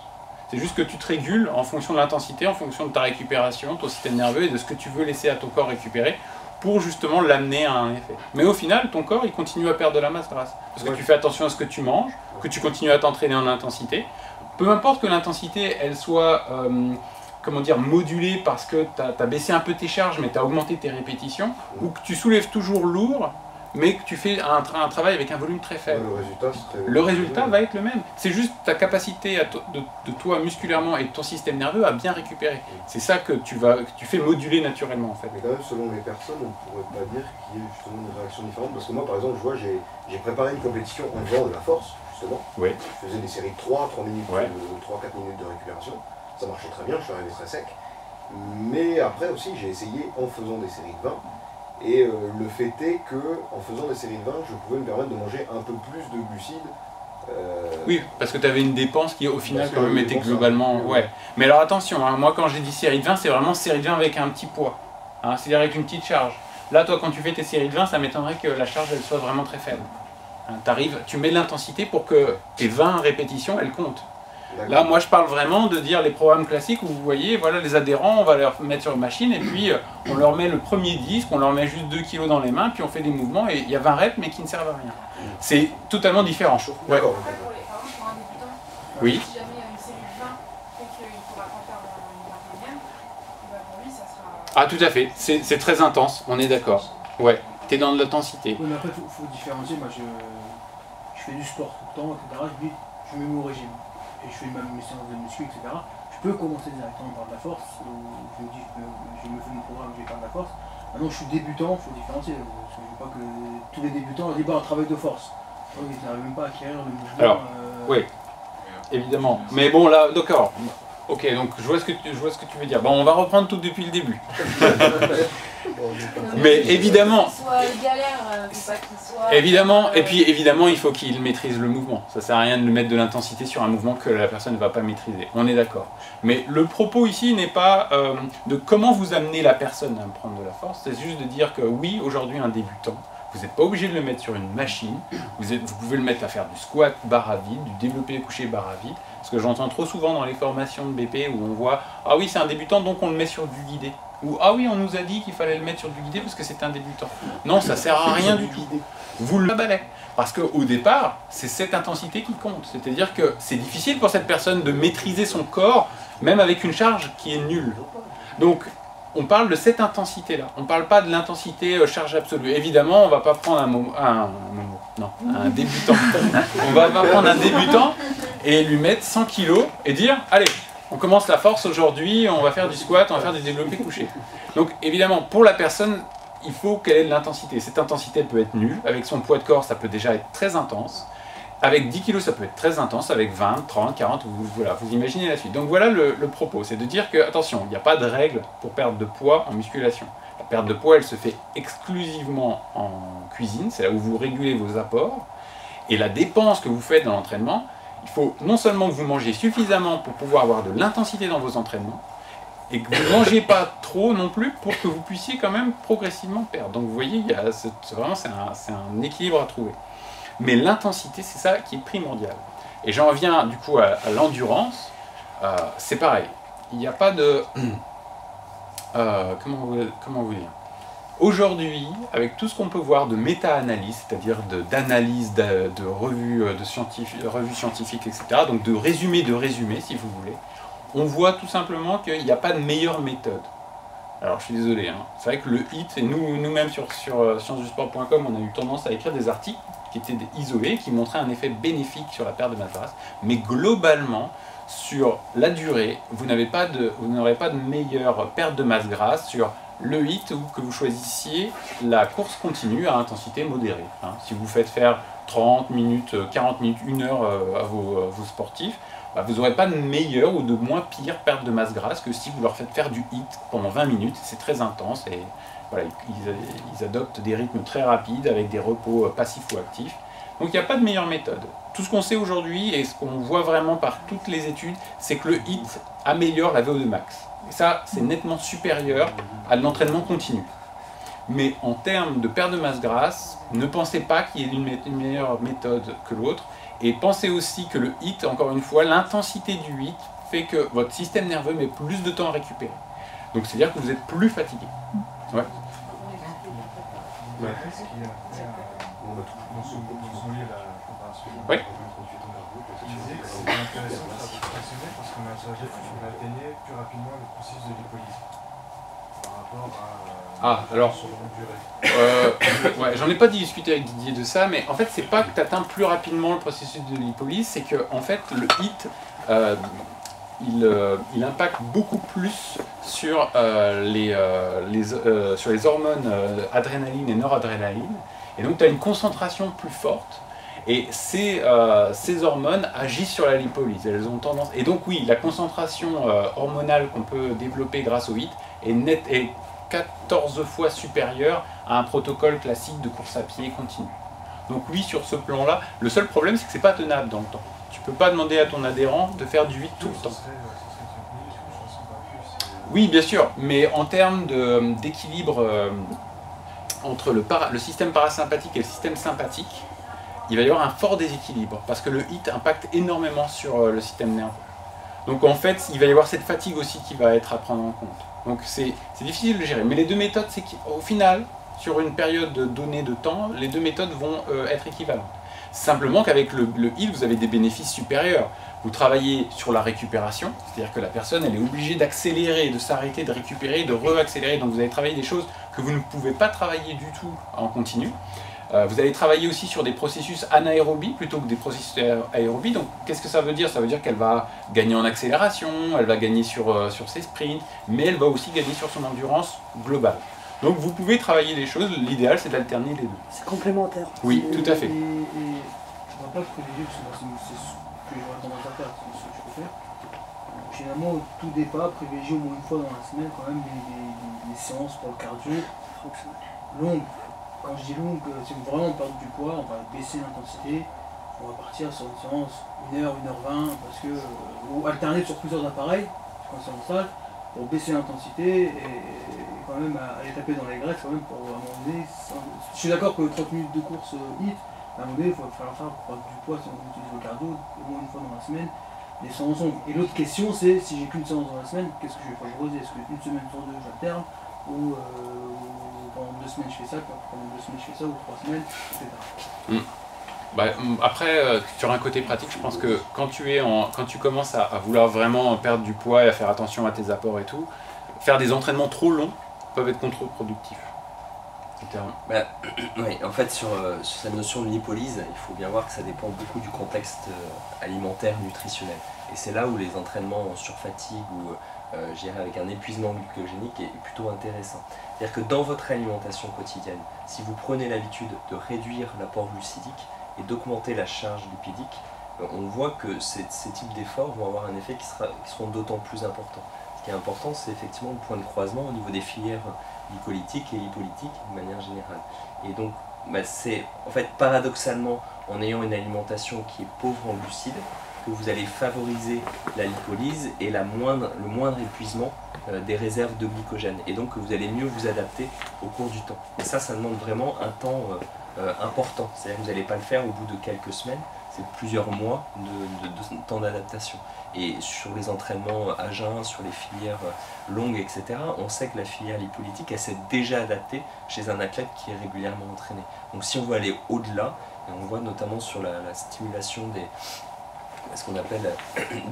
C'est juste que tu te régules en fonction de l'intensité, en fonction de ta récupération, ton système nerveux et de ce que tu veux laisser à ton corps récupérer pour justement l'amener à un effet. Mais au final, ton corps il continue à perdre de la masse grasse. Parce que tu fais attention à ce que tu manges, que tu continues à t'entraîner en intensité. Peu importe que l'intensité elle soit modulée parce que tu as baissé un peu tes charges mais tu as augmenté tes répétitions, ou que tu soulèves toujours lourd mais que tu fais un travail avec un volume très faible. Le résultat va être le même. C'est juste ta capacité de toi musculairement et de ton système nerveux à bien récupérer. C'est ça que tu fais moduler naturellement en fait. Mais quand même, selon les personnes, on ne pourrait pas dire qu'il y ait justement une réaction différente. Parce que moi, par exemple, je vois, j'ai préparé une compétition en faisant de la force, justement. Oui. Je faisais des séries de 3 minutes, 3-4 minutes de récupération. Ça marchait très bien, je suis arrivé très sec. Mais après aussi, j'ai essayé en faisant des séries de 20. Et le fait est que en faisant des séries de 20, je pouvais me permettre de manger un peu plus de glucides. Oui, parce que tu avais une dépense qui au final quand même était globalement... Ouais. Mais alors attention, hein, moi quand j'ai dit série de 20, c'est vraiment série de 20 avec un petit poids. Hein, c'est-à-dire avec une petite charge. Là, toi, quand tu fais tes séries de 20, ça m'étonnerait que la charge elle soit vraiment très faible. Hein, tu mets de l'intensité pour que tes 20 répétitions, elles comptent. Là, moi, je parle vraiment de dire les programmes classiques où vous voyez, voilà, les adhérents, on va leur mettre sur une machine et puis on leur met le premier disque, on leur met juste 2 kilos dans les mains, puis on fait des mouvements et il y a 20 reps mais qui ne servent à rien. C'est totalement différent. Ouais. Oui. Si jamais il y a une série de 20 et qu'il ne pourra pas faire une 21e, pour lui, ça sera... Ah, tout à fait. C'est très intense, on est d'accord. Ouais. T'es dans de l'intensité. Oui, mais après, il faut différencier. Moi, je fais du sport tout le temps, etc. Je mets mon régime. Et je fais mes séances de muscu, etc. Je peux commencer directement par de la force. Ou je me dis, je me fais mon programme, je vais faire de la force. Maintenant, je suis débutant, il faut différencier. Parce que je veux pas que tous les débutants disent un travail de force. Ils n'arrivent même pas à acquérir le mouvement. Alors, oui, évidemment. Mais bon, là, d'accord. Ok, donc je vois ce que tu veux dire. Bon, on va reprendre tout depuis le début. Mais évidemment, évidemment, et puis évidemment, il faut qu'il maîtrise le mouvement. Ça sert à rien de lui mettre de l'intensité sur un mouvement que la personne ne va pas maîtriser. On est d'accord. Mais le propos ici n'est pas de comment vous amener la personne à prendre de la force. C'est juste de dire que oui, aujourd'hui, un débutant, vous n'êtes pas obligé de le mettre sur une machine. Vous pouvez le mettre à faire du squat barre à vide, du développé couché barre à vide. Parce que j'entends trop souvent dans les formations de BP où on voit « Ah oui, c'est un débutant, donc on le met sur du guidé ». Ou « Ah oui, on nous a dit qu'il fallait le mettre sur du guidé parce que c'est un débutant ». Non, ça sert à rien du tout. Vous le balai. Parce qu'au départ, c'est cette intensité qui compte. C'est-à-dire que c'est difficile pour cette personne de maîtriser son corps, même avec une charge qui est nulle. Donc, on parle de cette intensité-là. On ne parle pas de l'intensité charge absolue. Évidemment, on ne va pas prendre un débutant. On ne va pas prendre un débutant et lui mettre 100 kilos et dire « Allez, on commence la force aujourd'hui, on va faire du squat, on va faire des développés couchés. » Donc évidemment, pour la personne, il faut qu'elle ait de l'intensité. Cette intensité elle peut être nulle. Avec son poids de corps, ça peut déjà être très intense. Avec 10 kg, ça peut être très intense. Avec 20, 30, 40, voilà, vous imaginez la suite. Donc voilà le propos. C'est de dire que, attention, il n'y a pas de règle pour perdre de poids en musculation. La perte de poids, elle se fait exclusivement en cuisine. C'est là où vous régulez vos apports. Et la dépense que vous faites dans l'entraînement, il faut non seulement que vous mangez suffisamment pour pouvoir avoir de l'intensité dans vos entraînements, et que vous ne mangez pas trop non plus pour que vous puissiez quand même progressivement perdre. Donc vous voyez, vraiment c'est un équilibre à trouver. Mais l'intensité, c'est ça qui est primordial. Et j'en reviens du coup à l'endurance. C'est pareil. Il n'y a pas de... comment vous dire? Aujourd'hui, avec tout ce qu'on peut voir de méta-analyse, c'est-à-dire d'analyse, de revues scientifiques, etc., donc de résumé, si vous voulez, on voit tout simplement qu'il n'y a pas de meilleure méthode. Alors je suis désolé, hein. C'est vrai que le HIIT, et nous-mêmes sur sciencesdusport.com, on a eu tendance à écrire des articles qui étaient isolés, qui montraient un effet bénéfique sur la perte de masse grasse, mais globalement, sur la durée, vous n'aurez pas de meilleure perte de masse grasse sur le HIIT ou que vous choisissiez la course continue à intensité modérée. Hein. Si vous faites faire 30 minutes, 40 minutes, 1 heure à vos sportifs, vous n'aurez pas de meilleure ou de moins pire perte de masse grasse que si vous leur faites faire du HIIT pendant 20 minutes. C'est très intense et voilà, ils adoptent des rythmes très rapides avec des repos passifs ou actifs. Donc il n'y a pas de meilleure méthode. Tout ce qu'on sait aujourd'hui et ce qu'on voit vraiment par toutes les études, c'est que le HIIT améliore la VO2 max. Et ça, c'est nettement supérieur à l'entraînement continu. Mais en termes de perte de masse grasse, ne pensez pas qu'il y ait une meilleure méthode que l'autre. Et pensez aussi que le HIIT, encore une fois, l'intensité du HIIT fait que votre système nerveux met plus de temps à récupérer. Donc c'est-à-dire que vous êtes plus fatigué. Ouais. Oui. Tu disais que c'était intéressant de fonctionner parce qu'on atteignait plus rapidement le processus de lipolyse par rapport à sur longue durée. Ouais, j'en ai pas discuté avec Didier de ça, mais en fait c'est pas que tu atteins plus rapidement le processus de lipolyse, c'est que en fait le HIIT il impacte beaucoup plus sur les hormones adrénaline et noradrénaline, et donc tu as une concentration plus forte. Et ces hormones agissent sur la lipolyse, elles ont tendance... Et donc oui, la concentration hormonale qu'on peut développer grâce au HIIT est 14 fois supérieure à un protocole classique de course à pied continue. Donc oui, sur ce plan-là, le seul problème c'est que c'est pas tenable dans le temps. Tu peux pas demander à ton adhérent de faire du HIIT tout le temps. Oui, bien sûr, mais en termes d'équilibre entre le système parasympathique et le système sympathique, il va y avoir un fort déséquilibre, parce que le HIIT impacte énormément sur le système nerveux. Donc en fait, il va y avoir cette fatigue aussi qui va être à prendre en compte. Donc c'est difficile de gérer. Mais les deux méthodes, c'est qu'au final, sur une période donnée de temps, les deux méthodes vont être équivalentes. Simplement qu'avec le heal, vous avez des bénéfices supérieurs. Vous travaillez sur la récupération, c'est-à-dire que la personne elle est obligée d'accélérer, de s'arrêter, de récupérer, de re-accélérer. Donc vous allez travailler des choses que vous ne pouvez pas travailler du tout en continu. Vous allez travailler aussi sur des processus anaérobies plutôt que des processus aérobies. Donc qu'est-ce que ça veut dire? Ça veut dire qu'elle va gagner en accélération, elle va gagner sur ses sprints, mais elle va aussi gagner sur son endurance globale. Donc vous pouvez travailler les choses, l'idéal c'est d'alterner les deux. C'est complémentaire. Oui, tout à fait. Je ne vois pas privilégier, parce que c'est ce que j'aurais tendance à faire, c'est ce que je peux faire. Finalement, tout départ, privilégier au moins une fois dans la semaine quand même des séances pour le cardio longues. Quand je dis longue, si on veut vraiment perdre du poids, on va baisser l'intensité, on va partir sur une séance 1h, 1h20, parce que, ou alterner sur plusieurs appareils, quand c'est en salle, pour baisser l'intensité et quand même aller taper dans les graisses, quand même pour à un moment donné. Je suis d'accord que 30 minutes de course hit, à un moment donné, il va falloir faire pour perdre du poids si on utilise le cardio, au moins une fois dans la semaine, des séances longues. Et l'autre question, c'est si j'ai qu'une séance dans la semaine, qu'est-ce que je vais favoriser? Est-ce qu'une semaine sur deux, j'alterne ou pendant 2 semaines je fais ça, pendant 2 semaines je fais ça, ou 3 semaines, etc. Bah, après, sur un côté pratique, je pense que quand tu commences à vouloir vraiment perdre du poids et à faire attention à tes apports et tout, faire des entraînements trop longs peuvent être contre-productifs. Bah, oui, en fait, sur cette notion de lipolyse, il faut bien voir que ça dépend beaucoup du contexte alimentaire, nutritionnel. Et c'est là où les entraînements en surfatigue ou avec un épuisement glycogénique est plutôt intéressant. C'est-à-dire que dans votre alimentation quotidienne, si vous prenez l'habitude de réduire l'apport glucidique et d'augmenter la charge lipidique, on voit que ces types d'efforts vont avoir un effet qui seront d'autant plus importants. Ce qui est important, c'est effectivement le point de croisement au niveau des filières glycolytiques et lipolytiques de manière générale. Et donc, c'est en fait paradoxalement, en ayant une alimentation qui est pauvre en glucides, que vous allez favoriser la lipolyse et le moindre épuisement des réserves de glycogène. Et donc que vous allez mieux vous adapter au cours du temps. Et ça demande vraiment un temps important. C'est-à-dire que vous n'allez pas le faire au bout de quelques semaines, c'est plusieurs mois de temps d'adaptation. Et sur les entraînements à jeun, sur les filières longues, etc., on sait que la filière lipolytique, elle s'est déjà adaptée chez un athlète qui est régulièrement entraîné. Donc si on veut aller au-delà, on voit notamment sur la stimulation ce qu'on appelle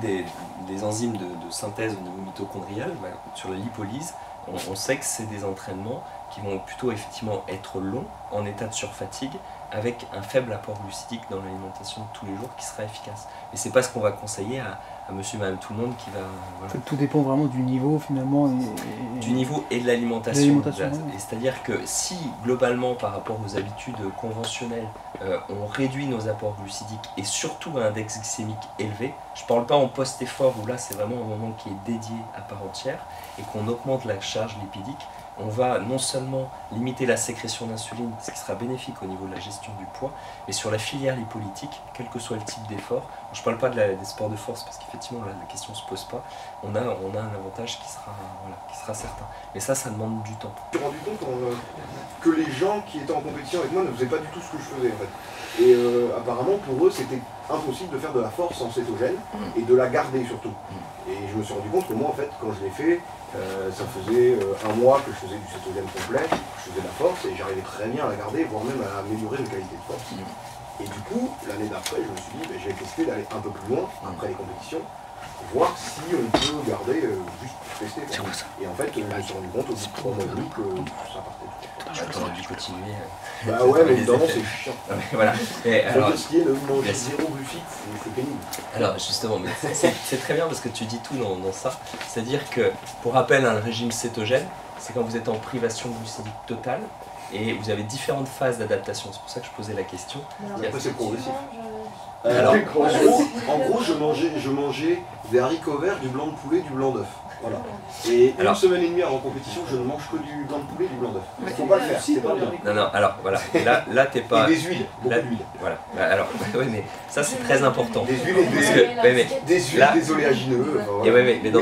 des enzymes de synthèse au niveau mitochondrial, sur la lipolyse, on sait que c'est des entraînements qui vont plutôt effectivement être longs, en état de surfatigue, avec un faible apport glucidique dans l'alimentation de tous les jours qui sera efficace. Mais c'est pas ce qu'on va conseiller à monsieur, madame, tout le monde qui va... Voilà. Tout dépend vraiment du niveau finalement. Du niveau et de l'alimentation. C'est-à-dire que si globalement par rapport aux habitudes conventionnelles, on réduit nos apports glucidiques et surtout un index glycémique élevé, je ne parle pas en post-effort où là c'est vraiment un moment qui est dédié à part entière, et qu'on augmente la charge lipidique, on va non seulement limiter la sécrétion d'insuline, ce qui sera bénéfique au niveau de la gestion du poids, mais sur la filière lipolytique, quel que soit le type d'effort, je ne parle pas des sports de force parce qu'effectivement là la question ne se pose pas, on a un avantage qui sera certain. Mais ça demande du temps. Je me suis rendu compte que les gens qui étaient en compétition avec moi ne faisaient pas du tout ce que je faisais en fait. Et apparemment pour eux c'était impossible de faire de la force en cétogène et de la garder surtout. Et je me suis rendu compte que moi en fait quand je l'ai fait, ça faisait 1 mois que je faisais du cétogène complet, je faisais de la force et j'arrivais très bien à la garder, voire même à améliorer mes qualités de force. Et du coup, l'année d'après, je me suis dit, je vais tester d'aller un peu plus loin après les compétitions, voir si on peut garder juste pour tester. Et en fait, je me suis rendu compte au bout de 3 mois et demi que ça partait. J'aurais dû continuer. Bah ouais, mais évidemment, c'est chiant. Voilà. Alors, ce qui est de manger 0 glucides, c'est pénible. Alors justement, c'est très bien parce que tu dis tout dans ça. C'est-à-dire que, pour rappel, un régime cétogène, c'est quand vous êtes en privation glucidique totale et vous avez différentes phases d'adaptation. C'est pour ça que je posais la question. Après, c'est progressif. Alors, en gros, je mangeais des haricots verts, du blanc de poulet, du blanc d'œuf. Voilà. Et une semaine et demie avant compétition, je ne mange que du blanc de poulet et du blanc d'œuf. Il ne faut pas le faire, c'est pas bien. Non, alors voilà, là t'es pas... Et des huiles, beaucoup d'huile. Voilà, alors, oui mais ça c'est très important. Des huiles et des oléagineux.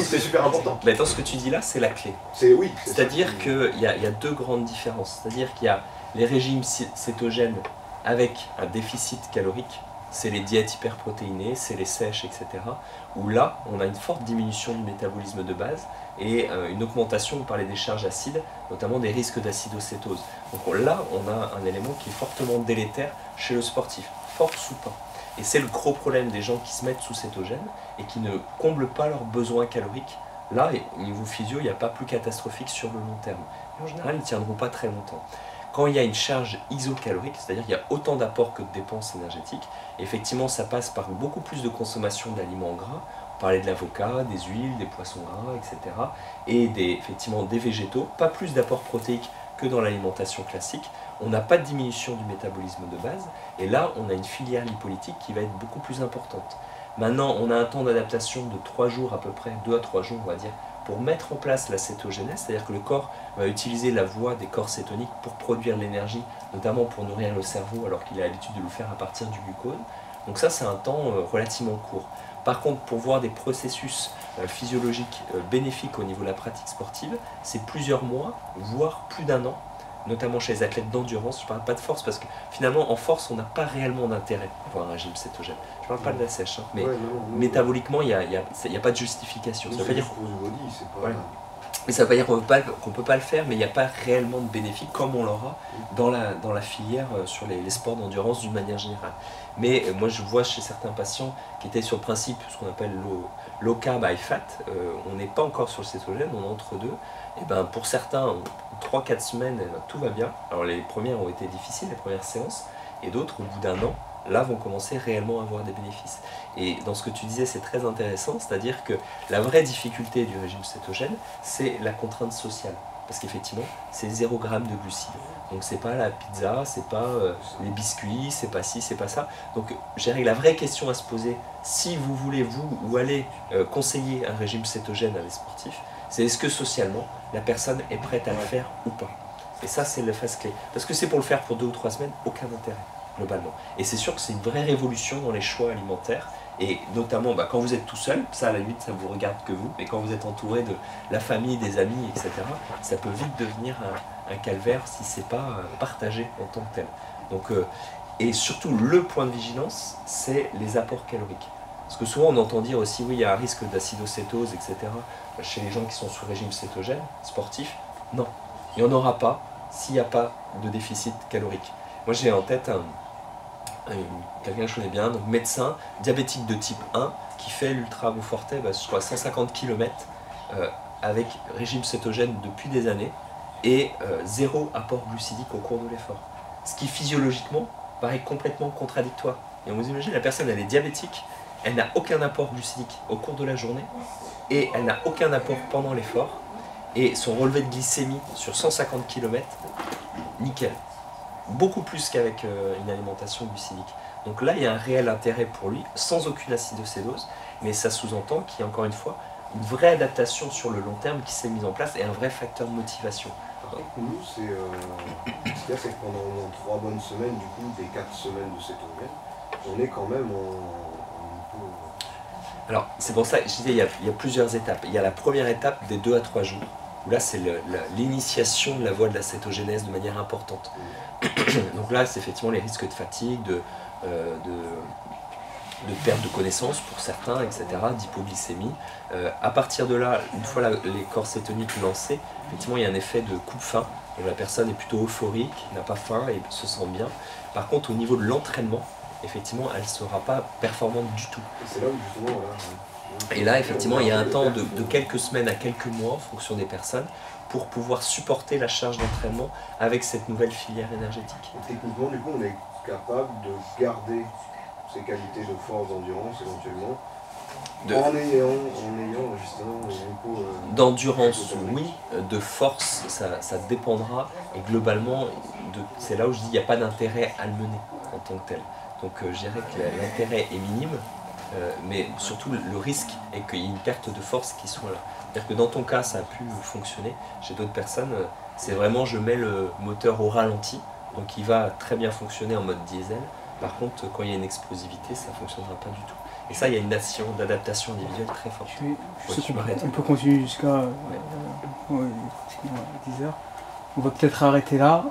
C'est super important. Mais dans ce que tu dis là, c'est la clé. C'est-à-dire qu'il y a 2 grandes différences. C'est-à-dire qu'il y a les régimes cétogènes avec un déficit calorique, c'est les diètes hyperprotéinées, c'est les sèches, etc. Où là, on a une forte diminution du métabolisme de base et une augmentation, on parlait des charges acides, notamment des risques d'acidocétose. Donc là, on a un élément qui est fortement délétère chez le sportif, force ou pas. Et c'est le gros problème des gens qui se mettent sous cétogène et qui ne comblent pas leurs besoins caloriques. Là, au niveau physio, il n'y a pas plus catastrophique sur le long terme. Et en général, ils ne tiendront pas très longtemps. Quand il y a une charge isocalorique, c'est-à-dire qu'il y a autant d'apports que de dépenses énergétiques, effectivement, ça passe par beaucoup plus de consommation d'aliments gras. On parlait de l'avocat, des huiles, des poissons gras, etc. Et effectivement des végétaux, pas plus d'apports protéiques que dans l'alimentation classique. On n'a pas de diminution du métabolisme de base, et là, on a une filière lipolytique qui va être beaucoup plus importante. Maintenant, on a un temps d'adaptation de 3 jours à peu près, 2 à 3 jours, on va dire, pour mettre en place la cétogénèse, c'est-à-dire que le corps va utiliser la voie des corps cétoniques pour produire l'énergie, notamment pour nourrir le cerveau, alors qu'il a l'habitude de le faire à partir du glucose. Donc ça, c'est un temps relativement court. Par contre, pour voir des processus physiologiques bénéfiques au niveau de la pratique sportive, c'est plusieurs mois, voire plus d'1 an, notamment chez les athlètes d'endurance. Je ne parle pas de force parce que finalement en force on n'a pas réellement d'intérêt pour un régime cétogène. Je ne parle pas de la sèche, hein, mais métaboliquement il n'y a pas de justification. Ça veut pas dire mais ça veut pas dire qu'on ne peut pas le faire, mais il n'y a pas réellement de bénéfice comme on l'aura dans la filière sur les sports d'endurance d'une manière générale. Mais moi je vois chez certains patients qui étaient sur le principe, ce qu'on appelle low carb high fat, on n'est pas encore sur le cétogène, on est entre deux. Et ben pour certains, 3-4 semaines, tout va bien. Alors les premières ont été difficiles, les premières séances, et d'autres, au bout d'1 an, là vont commencer réellement à avoir des bénéfices. Et dans ce que tu disais, c'est très intéressant, c'est-à-dire que la vraie difficulté du régime cétogène, c'est la contrainte sociale. Parce qu'effectivement, c'est 0 g de glucides. Donc c'est pas la pizza, c'est pas les biscuits, c'est pas ci, c'est pas ça. Donc je dirais que la vraie question à se poser, si vous voulez, vous, ou aller conseiller un régime cétogène à des sportifs, c'est est-ce que socialement, la personne est prête à le faire ou pas. Et ça, c'est la phase clé. Parce que c'est pour le faire pour 2 ou 3 semaines, aucun intérêt, globalement. Et c'est sûr que c'est une vraie révolution dans les choix alimentaires. Et notamment, quand vous êtes tout seul, ça à la limite, ça vous regarde que vous. Mais quand vous êtes entouré de la famille, des amis, etc., ça peut vite devenir un calvaire si c'est pas partagé en tant que tel. Donc, et surtout, le point de vigilance, c'est les apports caloriques. Parce que souvent, on entend dire aussi, oui, il y a un risque d'acidocétose, etc., chez les gens qui sont sous régime cétogène, sportif. Non, il n'y en aura pas s'il n'y a pas de déficit calorique. Moi, j'ai en tête quelqu'un que je connais bien, donc médecin, diabétique de type 1, qui fait l'Ultra Beaufortais, je crois 150 km avec régime cétogène depuis des années et 0 apport glucidique au cours de l'effort. Ce qui physiologiquement paraît complètement contradictoire. Et on vous imagine, la personne, elle est diabétique, elle n'a aucun apport glucidique au cours de la journée et elle n'a aucun apport pendant l'effort. Et son relevé de glycémie sur 150 km, nickel. Beaucoup plus qu'avec une alimentation glucidique. Donc là, il y a un réel intérêt pour lui, sans aucune acidocédose, mais ça sous-entend qu'il y a encore une fois une vraie adaptation sur le long terme qui s'est mise en place et un vrai facteur de motivation. Par contre, pour nous, ce qu'il y a, c'est que pendant 3 bonnes semaines, du coup, des 4 semaines de cétogène, on est quand même Alors, c'est pour ça que je disais, il y a plusieurs étapes. Il y a la première étape des 2 à 3 jours, où là, c'est l'initiation de la voie de la cétogénèse de manière importante. Donc là, c'est effectivement les risques de fatigue, de perte de connaissance pour certains, etc., d'hypoglycémie. À partir de là, une fois les corps cétoniques lancés, effectivement, il y a un effet de coupe-faim. La personne est plutôt euphorique, n'a pas faim et se sent bien. Par contre, au niveau de l'entraînement, effectivement, elle ne sera pas performante du tout. C'est là où justement, et là, effectivement, il y a un temps de quelques semaines à quelques mois, en fonction des personnes, pour pouvoir supporter la charge d'entraînement avec cette nouvelle filière énergétique. Et techniquement, du coup, on est capable de garder ses qualités de force, d'endurance, éventuellement, en ayant justement une hypo... D'endurance, oui. De force, ça dépendra. Et globalement, c'est là où je dis qu'il n'y a pas d'intérêt à le mener en tant que tel. Donc je dirais que l'intérêt est minime, mais surtout le risque est qu'il y ait une perte de force qui soit là. C'est-à-dire que dans ton cas, ça a pu fonctionner. Chez d'autres personnes, c'est vraiment je mets le moteur au ralenti, donc il va très bien fonctionner en mode diesel. Par contre, quand il y a une explosivité, ça ne fonctionnera pas du tout. Et ça, il y a une nation d'adaptation individuelle très forte. On peut continuer jusqu'à 10 heures. On va peut-être arrêter là.